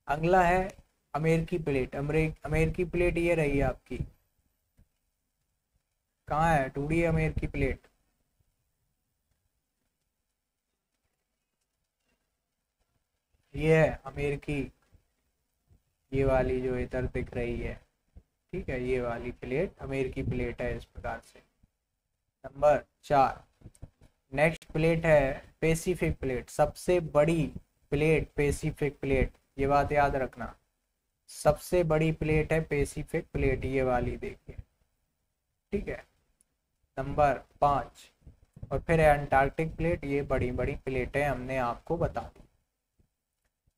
अगला है अमेरिकी प्लेट। अमेरिकी प्लेट ये रही आपकी, कहाँ है? टूडी अमेरिकी प्लेट, ये है अमेरिकी, ये वाली जो इधर दिख रही है। ठीक है, ये वाली प्लेट अमेरिकी प्लेट है इस प्रकार से। नंबर 4, नेक्स्ट प्लेट है पैसिफिक प्लेट। सबसे बड़ी प्लेट पैसिफिक प्लेट, ये बात याद रखना, सबसे बड़ी प्लेट है पैसिफिक प्लेट, ये वाली देखिए। ठीक है, नंबर 5। और फिर है अंटार्कटिक प्लेट। ये बड़ी बड़ी प्लेटें हमने आपको बता दी।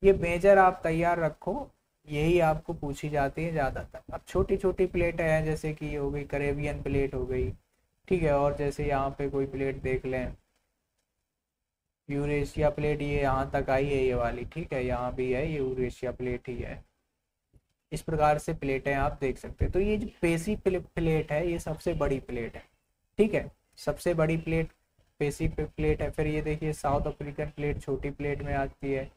ये मेजर आप तैयार रखो, यही आपको पूछी जाती है ज़्यादातर। अब छोटी छोटी प्लेटें हैं, जैसे कि ये हो गई कैरेबियन प्लेट हो गई। ठीक है, और जैसे यहाँ पे कोई प्लेट देख लें, यूरेशिया प्लेट, ये यहाँ तक आई है ये वाली। ठीक है, यहाँ भी है, ये यूरेशिया प्लेट ही है। इस प्रकार से प्लेटें आप देख सकते हैं। तो ये जो पैसिफिक प्लेट है ये सबसे बड़ी प्लेट है। ठीक है, सबसे बड़ी प्लेट पैसिफिक प्लेट है। फिर ये देखिए साउथ अफ्रीकन प्लेट छोटी प्लेट में आती है।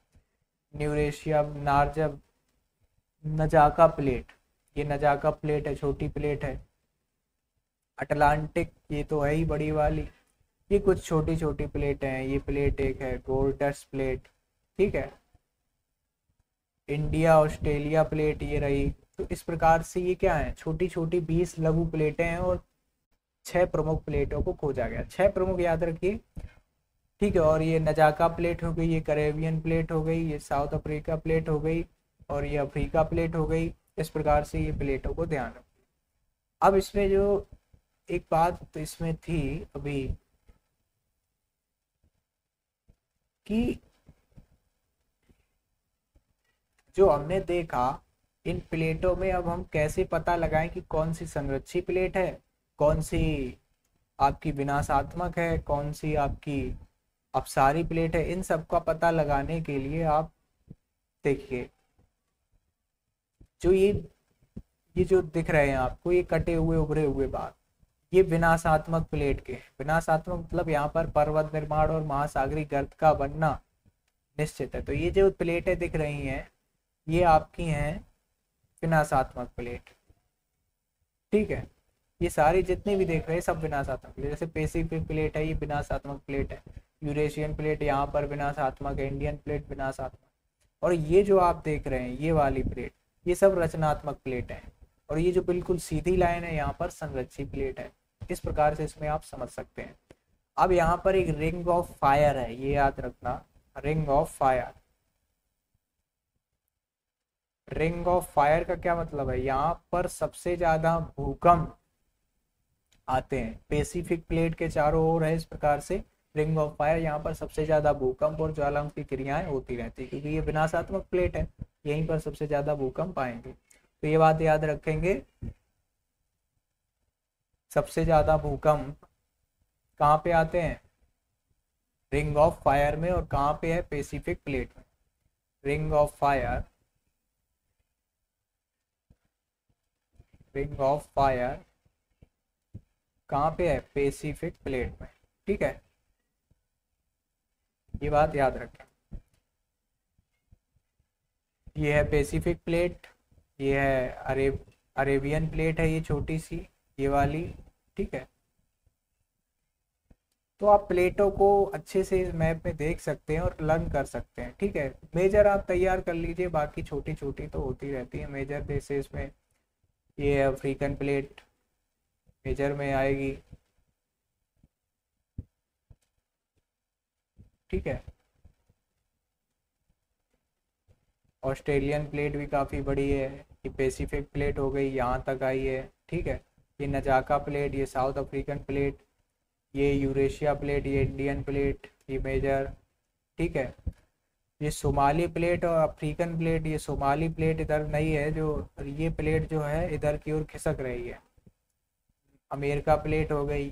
न्यूरेशिया नार्जब नजाका प्लेट, ये नजाका प्लेट है, छोटी प्लेट है। अटलांटिक, ये तो है ही बड़ी वाली। ये कुछ छोटी छोटी प्लेट हैं। ये प्लेट एक है गोल्डस प्लेट। ठीक है, इंडिया ऑस्ट्रेलिया प्लेट ये रही। तो इस प्रकार से ये क्या है, छोटी छोटी 20 लघु प्लेटें हैं और 6 प्रमुख प्लेटों को खोजा गया। 6 प्रमुख याद रखिए। ठीक है, और ये नजाका प्लेट हो गई, ये कैरेबियन प्लेट हो गई, ये साउथ अफ्रीका प्लेट हो गई और ये अफ्रीका प्लेट हो गई। इस प्रकार से ये प्लेटों को ध्यान रखिए। अब इसमें जो एक बात तो इसमें थी अभी कि जो हमने देखा इन प्लेटों में, अब हम कैसे पता लगाएं कि कौन सी संरक्षी प्लेट है, कौन सी आपकी विनाशात्मक है, कौन सी आपकी अपसारी प्लेट है। इन सब का पता लगाने के लिए आप देखिए, जो ये जो दिख रहे हैं आपको, ये कटे हुए उभरे हुए बार, ये विनाशात्मक प्लेट के। विनाशात्मक मतलब यहाँ पर पर्वत निर्माण और महासागरीय गर्त का बनना निश्चित है। तो ये जो प्लेटें दिख रही हैं ये आपकी हैं विनाशात्मक प्लेट। ठीक है, ये सारी जितनी भी देख रहे हैं सब विनाशात्मक प्लेट। जैसे पैसिफिक प्लेट है, ये विनाशात्मक प्लेट है। यूरेशियन प्लेट यहाँ पर विनाशात्मक है। इंडियन प्लेट विनाशात्मक। और ये जो आप देख रहे हैं ये वाली प्लेट, ये सब रचनात्मक प्लेट है। और ये जो बिल्कुल सीधी लाइन है यहाँ पर संरक्षी प्लेट है। इस प्रकार से इसमें आप समझ सकते हैं। अब यहाँ पर एक रिंग ऑफ फायर है, ये याद रखना, ring of fire. Ring of fire का क्या मतलब है, यहाँ पर सबसे ज्यादा भूकंप आते हैं, पैसिफिक प्लेट के चारों ओर है इस प्रकार से रिंग ऑफ फायर। यहाँ पर सबसे ज्यादा भूकंप और ज्वालामुखी क्रियाएं होती रहती है, क्योंकि ये विनाशात्मक प्लेट है, यहीं पर सबसे ज्यादा भूकंप आएंगे। तो ये बात याद रखेंगे, सबसे ज्यादा भूकंप कहाँ पे आते हैं, रिंग ऑफ फायर में, और कहाँ पे है, पैसिफिक प्लेट में। Ring of fire, ring of fire कहाँ पे है, पैसिफिक प्लेट में। ठीक है, ये बात याद रखें। ये है पैसिफिक प्लेट, ये है अरेबियन प्लेट है, ये छोटी सी, ये वाली। ठीक है, तो आप प्लेटों को अच्छे से इस मैप में देख सकते हैं और लर्न कर सकते हैं। ठीक है, मेजर आप तैयार कर लीजिए, बाकी छोटी छोटी तो होती रहती है मेजर बेसिस में। ये अफ्रीकन प्लेट मेजर में आएगी। ठीक है, ऑस्ट्रेलियन प्लेट भी काफ़ी बड़ी है, ये पैसिफिक प्लेट हो गई, यहाँ तक आई है। ठीक है, ये नजाका प्लेट, ये साउथ अफ्रीकन प्लेट, ये यूरेशिया प्लेट, ये इंडियन प्लेट, ये मेजर। ठीक है, ये सोमाली प्लेट और अफ्रीकन प्लेट, ये सोमाली प्लेट इधर नहीं है, जो ये प्लेट जो है इधर की ओर खिसक रही है। अमेरिका प्लेट हो गई।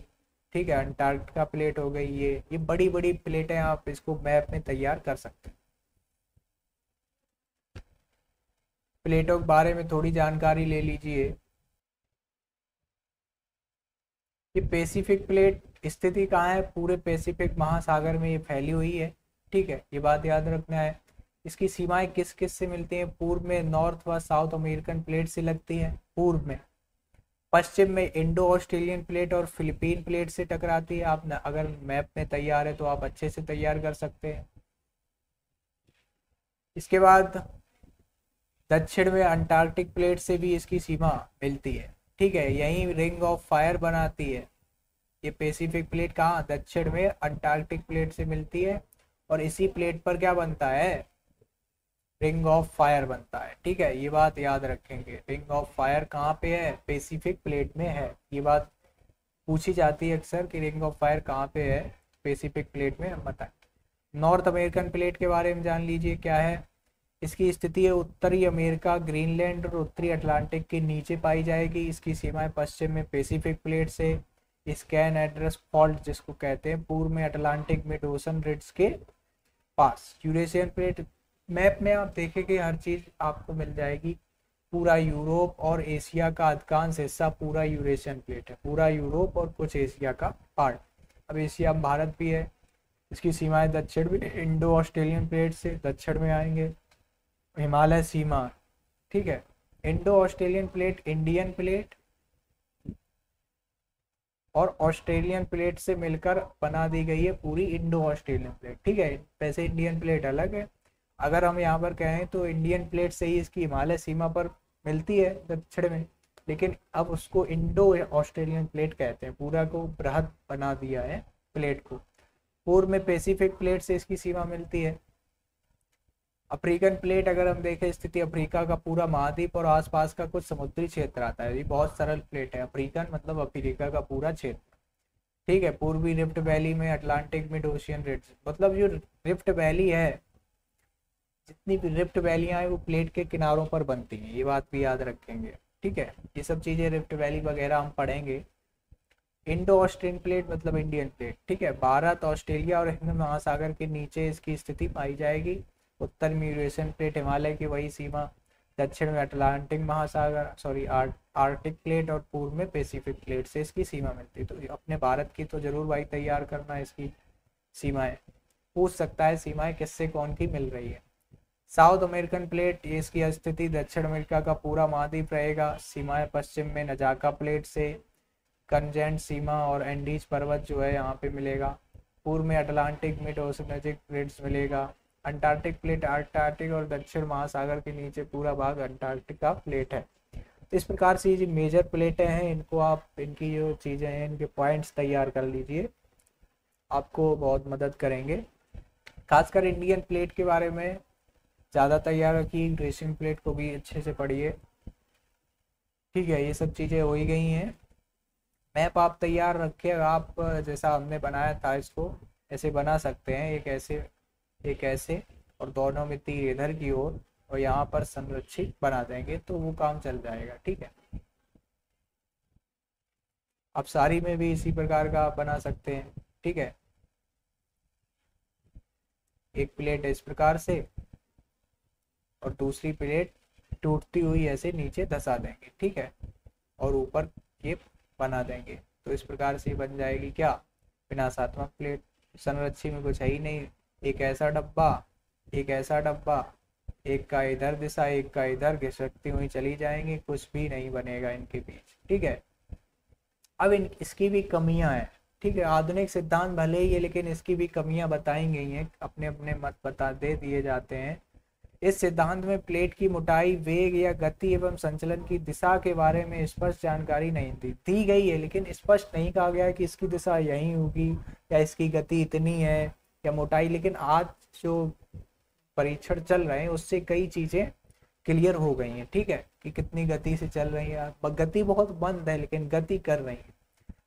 ठीक है, अंटार्कटिका प्लेट हो गई। ये बड़ी बड़ी प्लेटें, आप इसको मैप में तैयार कर सकते हैं। प्लेटों के बारे में थोड़ी जानकारी ले लीजिए। ये पैसिफिक प्लेट स्थिति कहाँ है, पूरे पैसिफिक महासागर में ये फैली हुई है। ठीक है, ये बात याद रखना है। इसकी सीमाएं किस किस से मिलती हैं, पूर्व में नॉर्थ व साउथ अमेरिकन प्लेट से लगती है पूर्व में, पश्चिम में इंडो ऑस्ट्रेलियन प्लेट और फिलीपीन प्लेट से टकराती है। आप अगर मैप में तैयार है तो आप अच्छे से तैयार कर सकते हैं। इसके बाद दक्षिण में अंटार्कटिक प्लेट से भी इसकी सीमा मिलती है। ठीक है, यही रिंग ऑफ फायर बनाती है। ये पैसिफिक प्लेट कहाँ, दक्षिण में अंटार्कटिक प्लेट से मिलती है, और इसी प्लेट पर क्या बनता है, रिंग ऑफ फायर बनता है। ठीक है, ये बात याद रखेंगे, रिंग ऑफ फायर कहाँ पे है, पैसिफिक प्लेट में है। ये बात पूछी जाती है अक्सर कि रिंग ऑफ फायर कहाँ पे है, पैसिफिक प्लेट में। हम बताएं, नॉर्थ अमेरिकन प्लेट के बारे में जान लीजिए क्या है। इसकी स्थिति है उत्तरी अमेरिका, ग्रीनलैंड और उत्तरी अटलांटिक के नीचे पाई जाएगी। इसकी सीमाएं पश्चिम में पैसिफिक प्लेट से स्कैन एड्रेस फॉल्ट जिसको कहते हैं, पूर्व में अटलांटिक मिड ओशन रिड्स के पास। यूरेशियन प्लेट, मैप में आप देखेंगे हर चीज़ आपको मिल जाएगी। पूरा यूरोप और एशिया का अधिकांश हिस्सा पूरा यूरेशियन प्लेट है, पूरा यूरोप और कुछ एशिया का पार्ट। अब एशिया में भारत भी है। इसकी सीमाएं दक्षिण में इंडो ऑस्ट्रेलियन प्लेट से दक्षिण में आएंगे, हिमालय सीमा। ठीक है, Indo Australian plate Indian plate और ऑस्ट्रेलियन प्लेट से मिलकर बना दी गई है पूरी इंडो ऑस्ट्रेलियन प्लेट। ठीक है, वैसे इंडियन प्लेट अलग है। अगर हम यहाँ पर कहें तो इंडियन प्लेट से ही इसकी हिमालय सीमा पर मिलती है दक्षिण में, लेकिन अब उसको इंडो ऑस्ट्रेलियन प्लेट कहते हैं, पूरा को बृहद बना दिया है प्लेट को। पूर्व में पैसिफिक प्लेट से इसकी सीमा मिलती है। अफ्रीकन प्लेट अगर हम देखें, स्थिति अफ्रीका का पूरा महाद्वीप और आसपास का कुछ समुद्री क्षेत्र आता है। ये बहुत सरल प्लेट है, अफ्रीकन मतलब अफ्रीका का पूरा क्षेत्र। ठीक है, पूर्वी रिफ्ट वैली में अटलांटिक मिड ओशियन रिड्स, मतलब जो रिफ्ट वैली है, जितनी भी रिफ्ट वैलियां हैं वो प्लेट के किनारों पर बनती हैं, ये बात भी याद रखेंगे। ठीक है, ये सब चीज़ें रिफ्ट वैली वगैरह हम पढ़ेंगे। इंडो ऑस्ट्रेलियन प्लेट मतलब इंडियन प्लेट। ठीक है, भारत, ऑस्ट्रेलिया और हिंद महासागर के नीचे इसकी स्थिति पाई जाएगी। उत्तर में यूरेशियन प्लेट, हिमालय की वही सीमा, दक्षिण में अटलांटिक महासागर आर्कटिक प्लेट, और पूर्व में पैसिफिक प्लेट से इसकी सीमा मिलती है। तो अपने भारत की तो जरूर भाई तैयार करना इसकी सीमाएं, पूछ सकता है सीमाएं किससे कौन की मिल रही है। साउथ अमेरिकन प्लेट, ये इसकी स्थिति दक्षिण अमेरिका का पूरा महाद्वीप रहेगा। सीमाएं पश्चिम में नजाका प्लेट से कंजेंट सीमा और एंडीज पर्वत जो है यहाँ पे मिलेगा। पूर्व में अटलांटिक मिड ओशनिक प्लेट्स मिलेगा। अंटार्कटिक प्लेट अंटार्कटिक और दक्षिण महासागर के नीचे पूरा भाग अंटार्कटिका प्लेट है। इस प्रकार से ये जो मेजर प्लेटें हैं, इनको आप, इनकी जो चीज़ें हैं, इनके पॉइंट्स तैयार कर लीजिए। आपको बहुत मदद करेंगे। खासकर इंडियन प्लेट के बारे में ज़्यादा तैयार रखिए, ड्रेसिंग प्लेट को भी अच्छे से पढ़िए। ठीक है, ये सब चीज़ें हो ही गई हैं। मैप आप तैयार रखिए, आप जैसा हमने बनाया था इसको ऐसे बना सकते हैं, एक ऐसे और दोनों में तीर इधर की ओर और यहाँ पर संरक्षित बना देंगे तो वो काम चल जाएगा। ठीक है, आप सारी में भी इसी प्रकार का आप बना सकते हैं। ठीक है, एक प्लेट इस प्रकार से और दूसरी प्लेट टूटती हुई ऐसे नीचे धंसा देंगे। ठीक है, और ऊपर ये बना देंगे तो इस प्रकार से बन जाएगी क्या, विनाशात्मक प्लेट। संरक्षी में कुछ है ही नहीं, एक ऐसा डब्बा, एक ऐसा डब्बा, एक का इधर दिशा एक का इधर, घिसकती हुई चली जाएंगी, कुछ भी नहीं बनेगा इनके बीच। ठीक है, अब इसकी भी कमियां हैं। ठीक है, आधुनिक सिद्धांत भले ही है लेकिन इसकी भी कमियां बताई गई हैं, अपने अपने मत बता दे दिए जाते हैं। इस सिद्धांत में प्लेट की मोटाई, वेग या गति एवं संचलन की दिशा के बारे में स्पष्ट जानकारी नहीं दी गई है, लेकिन स्पष्ट नहीं कहा गया है कि इसकी दिशा यही होगी या इसकी गति इतनी है या मोटाई। लेकिन आज जो परीक्षण चल रहे हैं उससे कई चीजें क्लियर हो गई हैं। ठीक है, कि कितनी गति से चल रही है, गति बहुत मंद है लेकिन गति कर रही है।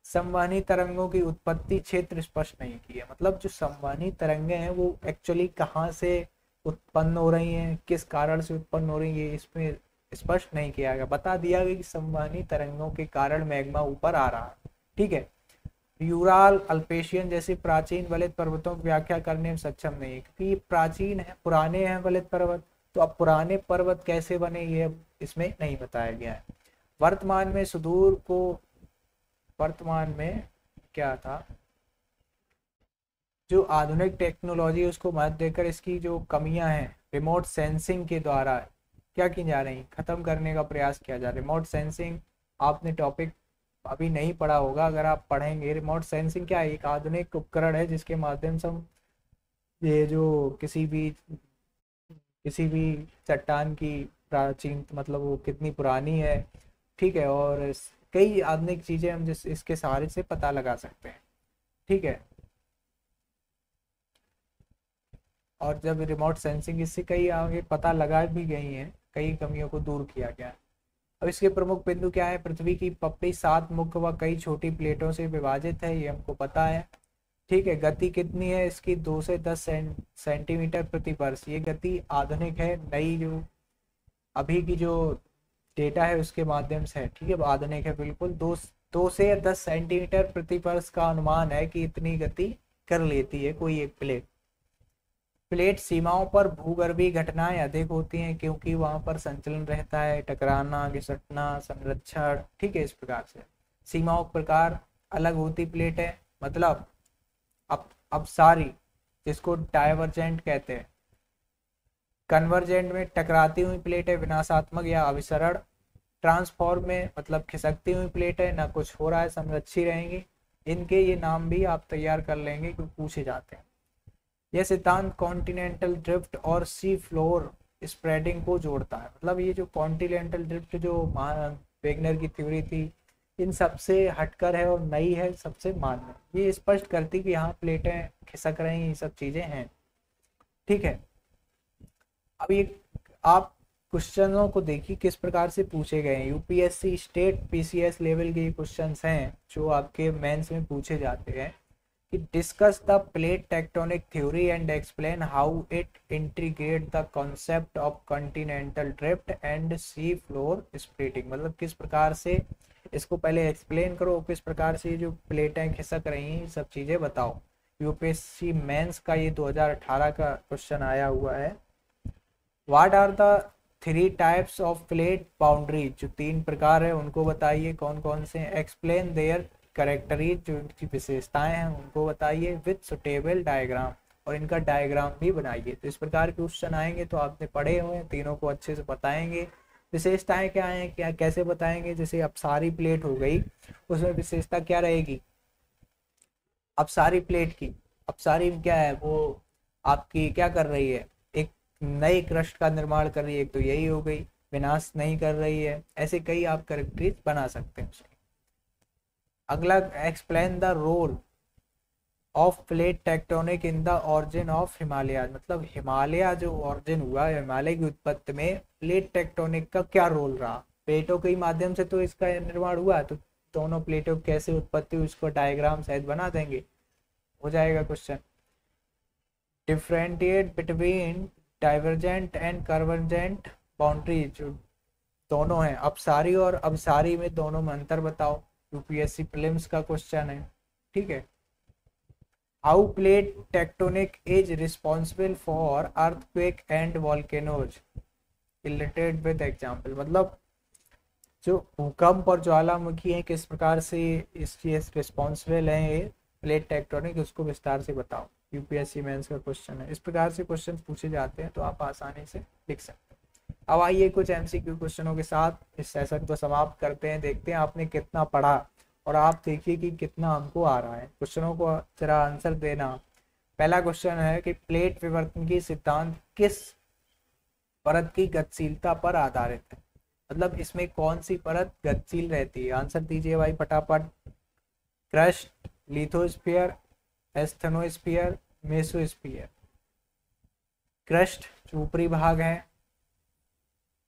संवहनी तरंगों की उत्पत्ति क्षेत्र स्पष्ट नहीं की है, मतलब जो संवहनी तरंगे हैं वो एक्चुअली कहाँ से उत्पन्न हो रही हैं, किस कारण से उत्पन्न हो रही है, इसमें स्पष्ट नहीं किया गया। बता दिया गया कि संवहनी तरंगों के कारण मैग्मा ऊपर आ रहा है। ठीक है, यूराल अल्पेशियन जैसे प्राचीन वलित पर्वतों की व्याख्या करने में सक्षम नहीं है, क्योंकि ये प्राचीन है, पुराने हैं वलित पर्वत, तो अब पुराने पर्वत कैसे बने ये इसमें नहीं बताया गया है। वर्तमान में क्या था, जो आधुनिक टेक्नोलॉजी उसको महत्व देकर इसकी जो कमियां हैं रिमोट सेंसिंग के द्वारा क्या की जा रही, खत्म करने का प्रयास किया जा रहा है। रिमोट सेंसिंग आपने टॉपिक अभी नहीं पढ़ा होगा, अगर आप पढ़ेंगे। रिमोट सेंसिंग क्या है, एक आधुनिक उपकरण है जिसके माध्यम से हम ये जो किसी भी चट्टान की प्राचीन मतलब वो कितनी पुरानी है, ठीक है, और कई आधुनिक चीजें हम जिस इसके सहारे से पता लगा सकते हैं। ठीक है, और जब रिमोट सेंसिंग इससे कई आगे पता लगा भी गई हैं, कई कमियों को दूर किया गया। अब इसके प्रमुख बिंदु क्या है, पृथ्वी की पपड़ी 7 मुख्य व कई छोटी प्लेटों से विभाजित है, ये हमको पता है। ठीक है, गति कितनी है इसकी, 2 से 10 सेंटीमीटर प्रति वर्ष। ये गति आधुनिक है, नई जो अभी की जो डेटा है उसके माध्यम से है। ठीक है, आधुनिक है बिल्कुल। 2 से 10 सेंटीमीटर प्रति वर्ष का अनुमान है कि इतनी गति कर लेती है कोई एक प्लेट सीमाओं पर भूगर्भीय घटनाएं अधिक होती हैं क्योंकि वहां पर संचलन रहता है, टकराना, घिसटना, संरक्षण। ठीक है, इस प्रकार से सीमाओं के प्रकार अलग होती प्लेट है। मतलब अब सारी, जिसको डाइवर्जेंट कहते हैं, कन्वर्जेंट में टकराती हुई प्लेट है, विनाशात्मक या अभिसरण। ट्रांसफॉर्म में मतलब खिसकती हुई प्लेट है, ना कुछ हो रहा है, संरक्षित रहेंगी। इनके ये नाम भी आप तैयार कर लेंगे क्योंकि पूछे जाते हैं। यह सिद्धांत कॉन्टिनेंटल ड्रिफ्ट और सी फ्लोर स्प्रेडिंग को जोड़ता है। मतलब ये जो कॉन्टिनेंटल ड्रिफ्ट जो वेगनर की थ्योरी थी, इन सबसे हटकर है और नई है, सबसे मान्य। ये स्पष्ट करती कि यहाँ प्लेटें खिसक रही, ये सब चीजें हैं। ठीक है, अब ये आप क्वेश्चनों को देखिए किस प्रकार से पूछे गए हैं। यूपीएससी स्टेट पीसीएस लेवल के क्वेश्चंस हैं जो आपके मेंस में पूछे जाते हैं कि discuss the plate tectonic theory and explain how it integrate the concept of continental drift and sea floor splitting. मतलब किस प्रकार से इसको पहले एक्सप्लेन करो, किस प्रकार से जो प्लेटें खिसक रही हैं सब चीजें बताओ। यूपीएससी मेंस का ये 2018 का क्वेश्चन आया हुआ है। What are the 3 types of plate boundary, जो 3 प्रकार है उनको बताइए, कौन कौन से। एक्सप्लेन देयर कैरेक्टरीज, जो इनकी विशेषताएं हैं उनको बताइए, विथ सुटेबल डायग्राम, और इनका डायग्राम भी बनाइए। तो इस प्रकार के क्वेश्चन आएंगे तो आपने पढ़े हुए हैं, तीनों को अच्छे से बताएंगे। विशेषताएं क्या है, क्या कैसे बताएंगे, जैसे अब सारी प्लेट हो गई, उसमें विशेषता क्या रहेगी, अब सारी प्लेट की, अब सारी क्या है वो आपकी क्या कर रही है, एक नई क्रस्ट का निर्माण कर रही है, एक तो यही हो गई, विनाश नहीं कर रही है। ऐसे कई आप कैरेक्टरीज बना सकते हैं। अगला, explain the role of plate tectonic in the origin of Himalaya, मतलब हिमालय जो ऑरिजिन हुआ, हिमालय की उत्पत्ति में प्लेट टेक्टोनिक का क्या रोल रहा। प्लेटों के ही माध्यम से तो इसका निर्माण हुआ, तो दोनों प्लेटों की कैसे उत्पत्ति हुई उसको डायग्राम शायद बना देंगे, हो जाएगा question. Differentiate between divergent and convergent boundary, जो दोनों हैं अपसारी और अवसारी में, दोनों में अंतर बताओ। यूपीएससी प्रीलिम्स का क्वेश्चन है, ठीक है। How plate tectonic is responsible for earthquake and volcanoes, related with example, मतलब जो भूकंप और ज्वालामुखी है किस प्रकार से इसकी रिस्पॉन्सिबल है ये प्लेट टेक्टोनिक, उसको विस्तार से बताओ। यूपीएससी मेंस का क्वेश्चन है, इस प्रकार से क्वेश्चन पूछे जाते हैं तो आप आसानी से लिख सकते हैं। अब आइए कुछ एमसीक्यू क्वेश्चनों के साथ इस सेशन को समाप्त करते हैं, देखते हैं आपने कितना पढ़ा और आप देखिए कि कितना हमको आ रहा है। क्वेश्चनों को जरा आंसर देना। पहला क्वेश्चन है कि प्लेट विवर्तन की सिद्धांत किस परत की गतिशीलता पर आधारित है, मतलब इसमें कौन सी परत गतिशील रहती है। आंसर दीजिए भाई फटाफट। Crust, lithosphere, asthenosphere, mesosphere. Crust जो ऊपरी भाग है,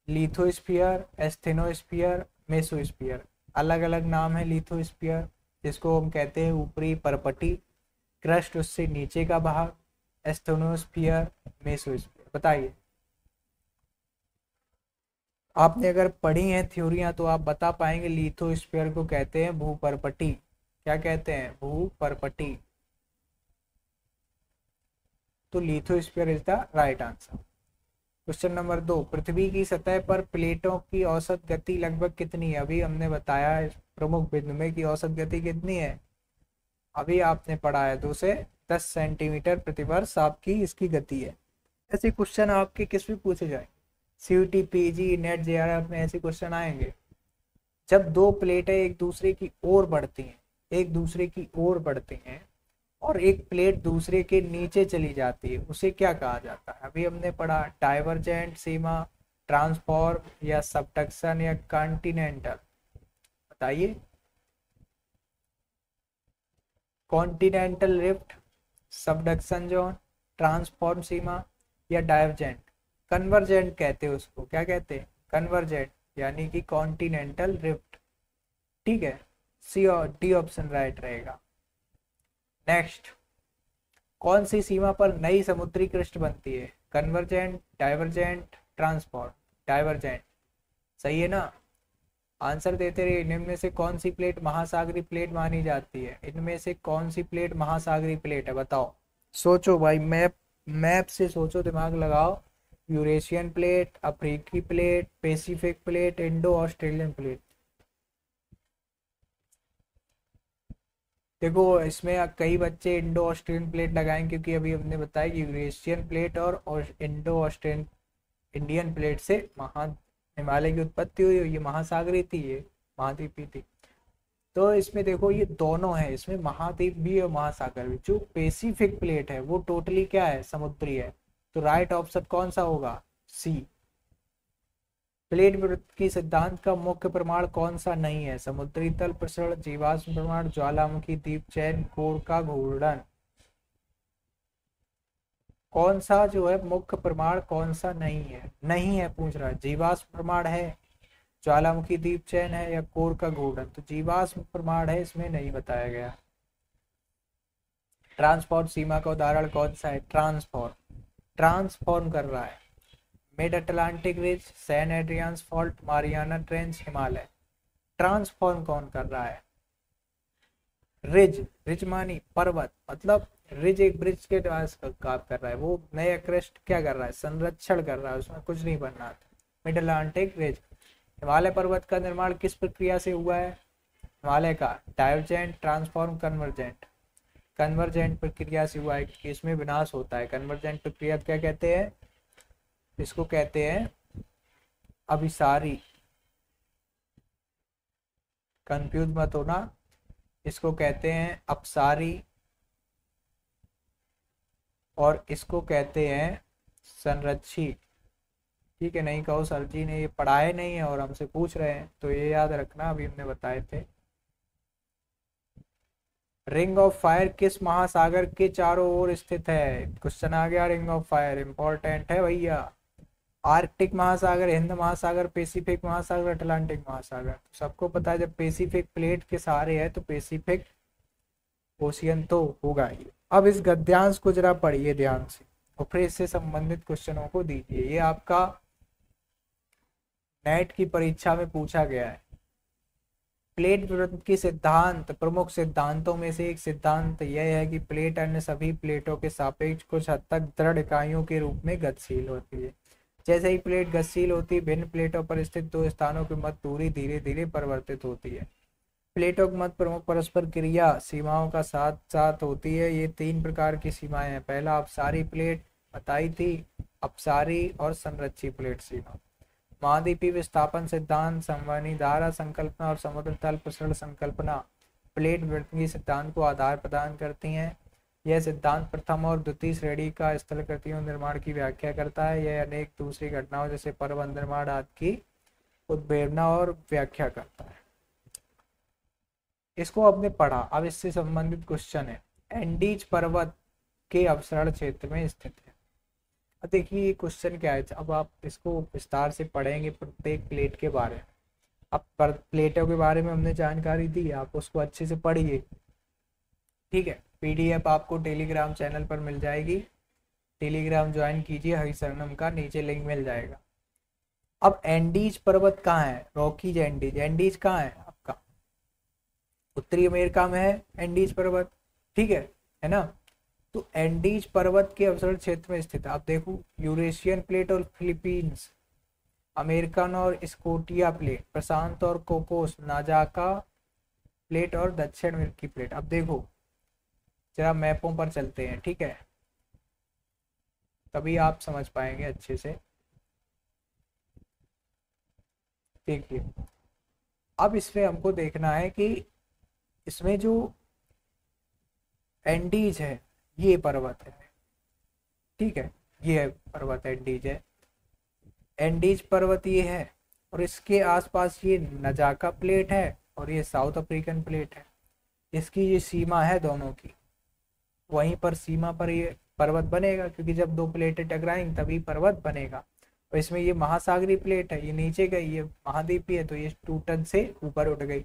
लिथोस्फीयर, एस्थेनोस्फीयर, मेसोस्फीयर। अलग अलग नाम है लिथोस्फीयर, जिसको हम कहते हैं ऊपरी परपटी। क्रस्ट उससे नीचे का भाग, एस्थेनोस्फीयर, मेसोस्फीयर। बताइए, आपने अगर पढ़ी हैं थ्योरियां तो आप बता पाएंगे। लिथोस्फीयर को कहते हैं भूपरपटी। क्या कहते हैं? भूपरपटी। तो lithosphere is the right answer. Question number 2, पृथ्वी की सतह पर प्लेटों की औसत गति लगभग कितनी है? अभी हमने बताया इस प्रमुख बिंदु में कि औसत गति कितनी है, अभी आपने पढ़ा है 2 से 10 सेंटीमीटर प्रतिवर्ष आपकी इसकी गति है। ऐसे क्वेश्चन आपके किस भी पूछे जाए, सीयूटी, पीजी, नेट, जेआरएफ में ऐसे क्वेश्चन आएंगे। जब दो प्लेटें एक दूसरे की ओर बढ़ती हैं, एक दूसरे की ओर बढ़ती हैं और एक प्लेट दूसरे के नीचे चली जाती है, उसे क्या कहा जाता है? अभी हमने पढ़ा डाइवर्जेंट सीमा, ट्रांसफॉर्म या सबडक्शन या कॉन्टिनेंटल। बताइए, continental rift, subduction zone, transform सीमा या डाइवर्जेंट। कन्वर्जेंट कहते हैं उसको, क्या कहते हैं? कन्वर्जेंट, यानी कि कॉन्टिनेंटल रिफ्ट। ठीक है, सी और डी ऑप्शन राइट रहेगा। नेक्स्ट, कौन सी सीमा पर नई समुद्री कृष्ट बनती है? Convergent, divergent, transform. डाइवर्जेंट सही है ना? आंसर देते रहिए। इनमें से कौन सी प्लेट महासागरीय प्लेट मानी जाती है? इनमें से कौन सी प्लेट महासागरीय प्लेट है? बताओ, सोचो भाई, मैप से सोचो, दिमाग लगाओ। यूरेशियन प्लेट, अफ्रीकी plate, Pacific plate, Indo Australian plate. देखो, इसमें कई बच्चे इंडो ऑस्ट्रेलियन प्लेट लगाएंगे, क्योंकि अभी हमने बताया कि यूरेशियन प्लेट और इंडो ऑस्ट्रेलियन इंडियन प्लेट से हिमालय की उत्पत्ति हुई। ये महासागरीय थी, ये महाद्वीपी थी। तो इसमें देखो ये दोनों है, इसमें महाद्वीप भी और महासागर भी। जो पैसिफिक प्लेट है वो टोटली क्या है? समुद्री है। तो राइट ऑप्शन कौन सा होगा? सी। प्लेट विवर्तन की सिद्धांत का मुख्य प्रमाण कौन सा नहीं है? समुद्री तल प्रसरण, जीवाश्म प्रमाण, ज्वालामुखी द्वीप चयन, कोर का घूर्णन। कौन सा जो है मुख्य प्रमाण कौन सा नहीं है? नहीं है पूछ रहा है। जीवाश्म प्रमाण है, ज्वालामुखी द्वीप चयन है, या कोर का घूर्णन? तो जीवाश्म प्रमाण है, इसमें नहीं बताया गया। ट्रांसफॉर्म सीमा का उदाहरण कौन सा है? ट्रांसफॉर्म कर रहा है। Mid Atlantic ridge, San Andreas fault, Mariana trench, Himalaya. Transform कौन कर रहा है? रिज मानी पर्वत, मतलब रिज एक ब्रिज के पास काम कर रहा है, वो नया क्रस्ट क्या कर रहा है? संरक्षण कर रहा है, उसमें कुछ नहीं बनना था। Mid Atlantic ridge. हिमालय पर्वत का निर्माण किस प्रक्रिया से हुआ है? हिमालय का डाइवर्जेंट, ट्रांसफॉर्म, कन्वर्जेंट। कन्वर्जेंट प्रक्रिया से हुआ है, कि इसमें विनाश होता है। कन्वर्जेंट प्रक्रिया क्या कहते हैं? इसको कहते हैं अभिसारी। कंफ्यूज मत होना, इसको कहते हैं अपसारी और इसको कहते हैं संरक्षी। ठीक है, नहीं कहो सर जी ने ये पढ़ाए नहीं है और हमसे पूछ रहे हैं, तो ये याद रखना, अभी हमने बताए थे। रिंग ऑफ फायर किस महासागर के चारों ओर स्थित है? क्वेश्चन आ गया, रिंग ऑफ फायर इंपॉर्टेंट है भैया। आर्कटिक महासागर, हिंद महासागर, पैसिफिक महासागर, अटलांटिक महासागर। सबको पता है जब पैसिफिक प्लेट के सहारे है तो पैसिफिक ओशियन तो होगा ही। अब इस गद्यांश को जरा पढ़िए ध्यान से और फिर इससे संबंधित क्वेश्चनों को दीजिए। ये आपका नेट की परीक्षा में पूछा गया है। प्लेट विवरण के सिद्धांत, प्रमुख सिद्धांतों में से एक सिद्धांत यह है कि प्लेट अन्य सभी प्लेटों के सापेक्ष कुछ हद तक दृढ़ इकाइयों के रूप में गतिशील होती है। जैसे ही प्लेट गतिशील होती है, भिन्न प्लेटों पर स्थित दो स्थानों की मध्य दूरी धीरे धीरे परिवर्तित होती है। प्लेटों के मध्य प्रमुख परस्पर क्रिया सीमाओं का साथ साथ होती है। ये तीन प्रकार की सीमाएं हैं। पहला अपसारी प्लेट बताई थी, अपसारी और संरक्षी प्लेट सीमा। महाद्वीपीय विस्थापन सिद्धांत, संवहनी धारा संकल्पना और समुद्र तल प्रसरण संकल्पना प्लेट विवर्तन सिद्धांत को आधार प्रदान करती हैं। यह सिद्धांत प्रथम और द्वितीय श्रेणी का स्थलकृतियों निर्माण की व्याख्या करता है। यह अनेक दूसरी घटनाओं जैसे पर्वत निर्माण आदि की उद्भवना और व्याख्या करता है। इसको आपने पढ़ा। अब इससे संबंधित क्वेश्चन है, एंडीज पर्वत के अपसरण क्षेत्र में स्थित है। अब देखिए ये क्वेश्चन क्या है। अब आप इसको विस्तार से पढ़ेंगे प्रत्येक प्लेट के बारे में। अब प्लेटों के बारे में हमने जानकारी दी, आप उसको अच्छे से पढ़िए, ठीक है। पीडीएफ आपको टेलीग्राम चैनल पर मिल जाएगी। टेलीग्राम ज्वाइन कीजिए, हरिशरणम का नीचे लिंक मिल जाएगा। अब एंडीज पर्वत कहाँ है? Rockies Andes. एंडीज कहाँ है आपका? उत्तरी अमेरिका में है एंडीज पर्वत, ठीक है ना। तो एंडीज पर्वत के अवसरण क्षेत्र में स्थित है। आप देखो, यूरेशियन प्लेट और फिलीपींस, अमेरिकन और स्कोटिया प्लेट, प्रशांत और कोकोस, नाजाका प्लेट और दक्षिण अमेरिकी प्लेट। अब देखो जरा मैपों पर चलते हैं, ठीक है, तभी आप समझ पाएंगे अच्छे से। देखिए अब इसमें हमको देखना है कि इसमें जो एंडीज है ये पर्वत है, ठीक है, ये पर्वत एंडीज है। एंडीज पर्वत ये है और इसके आसपास ये नजाका प्लेट है और ये साउथ अफ्रीकन प्लेट है। इसकी ये सीमा है दोनों की, वहीं पर सीमा पर ये पर्वत बनेगा, क्योंकि जब दो प्लेटें टकराएंगी तभी पर्वत बनेगा। और इसमें ये महासागरीय प्लेट है, ये नीचे गई, ये महाद्वीपीय है, तो ये टूटन से ऊपर उठ गई,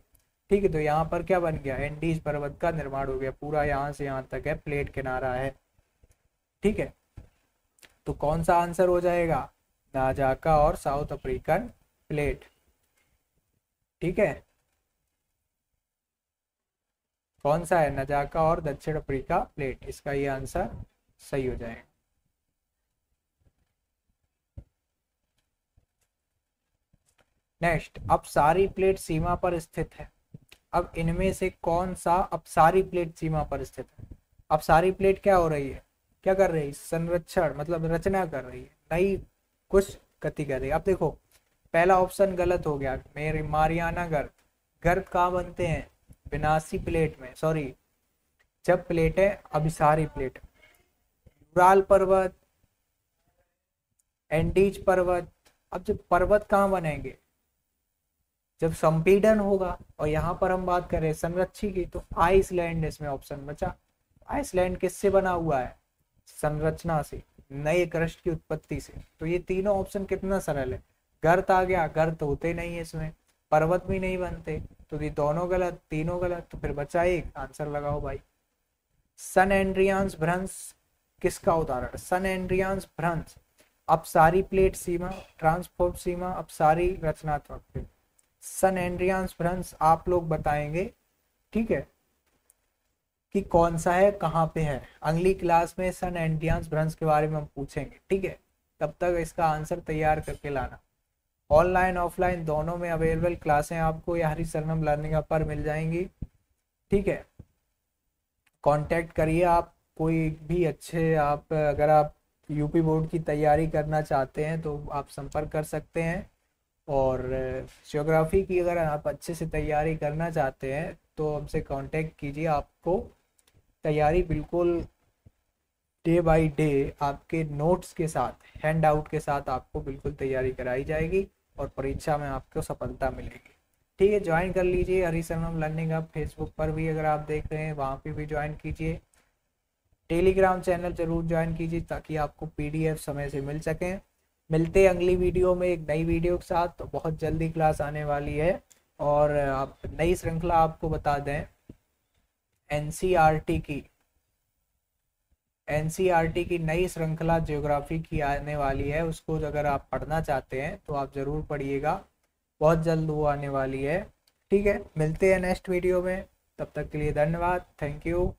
ठीक है। तो यहाँ पर क्या बन गया? एंडीज पर्वत का निर्माण हो गया। पूरा यहाँ से यहाँ तक है प्लेट किनारा है, ठीक है। तो कौन सा आंसर हो जाएगा? नाजाका और साउथ अफ्रीकन प्लेट, ठीक है। कौन सा है? नजाका और दक्षिण अफ्रीका प्लेट। इसका ये आंसर सही हो जाएगा। नेक्स्ट, अपसारी प्लेट सीमा पर स्थित है। अब इनमें से कौन सा अपसारी प्लेट सीमा पर स्थित है? अपसारी प्लेट क्या हो रही है? क्या कर रही है? संरक्षण मतलब रचना कर रही है, नई कुछ गति कर रही है। अब देखो पहला ऑप्शन गलत हो गया। मेरे मारियाना गर्त, गर्त कहाँ बनते हैं? विनाशी प्लेट में, सॉरी, जब प्लेट है अभिसारी प्लेट। यूराल पर्वत, एंडीज पर्वत। अब जब पर्वत कहाँ बनेंगे? जब संपीड़न होगा। और यहाँ पर हम बात करें संरक्षी की, तो आइसलैंड इसमें ऑप्शन बचा। आइसलैंड किससे बना हुआ है? संरचना से, नए क्रस्ट की उत्पत्ति से। तो ये तीनों ऑप्शन कितना सरल है। गर्त आ गया, गर्त होते नहीं है इसमें, पर्वत भी नहीं बनते, तो ये दोनों गलत, तीनों गलत, तो फिर बचा एक। आंसर लगाओ भाई। सन एंड्रियान्स भ्रंश किसका उदाहरण? सन एंड्रियान्स भ्रंश अपसारी प्लेट सीमा, ट्रांसफॉर्म सीमा, अपसारी रचनात्मक प्लेट। सन एंड्रियान्स भ्रंश आप लोग बताएंगे, ठीक है, कि कौन सा है, कहाँ पे है। अगली क्लास में सन एंड्रियान्स भ्रंश के बारे में हम पूछेंगे, ठीक है। तब तक इसका आंसर तैयार करके लाना। ऑनलाइन ऑफलाइन दोनों में अवेलेबल क्लासें आपको या हरिशरणम लर्निंग ऐप पर मिल जाएंगी, ठीक है। कांटेक्ट करिए आप कोई भी अच्छे, आप अगर आप यूपी बोर्ड की तैयारी करना चाहते हैं तो आप संपर्क कर सकते हैं। और ज्योग्राफी की अगर आप अच्छे से तैयारी करना चाहते हैं तो हमसे कांटेक्ट कीजिए। आपको तैयारी बिल्कुल डे बाय डे आपके नोट्स के साथ, हैंड आउट के साथ आपको बिल्कुल तैयारी कराई जाएगी और परीक्षा में आपको सफलता मिलेगी। ठीक है, ज्वाइन कर लीजिए हरीशर्मम लर्निंग हब। फेसबुक पर भी अगर आप देख रहे हैं वहाँ पे भी ज्वाइन कीजिए। टेलीग्राम चैनल जरूर ज्वाइन कीजिए ताकि आपको पीडीएफ समय से मिल सकें। मिलते हैं अगली वीडियो में एक नई वीडियो के साथ। तो बहुत जल्दी क्लास आने वाली है। और आप नई श्रृंखला आपको बता दें, एनसीईआरटी की नई श्रृंखला ज्योग्राफी की आने वाली है। उसको अगर आप पढ़ना चाहते हैं तो आप ज़रूर पढ़िएगा, बहुत जल्द वो आने वाली है। ठीक है, मिलते हैं नेक्स्ट वीडियो में, तब तक के लिए धन्यवाद, थैंक यू।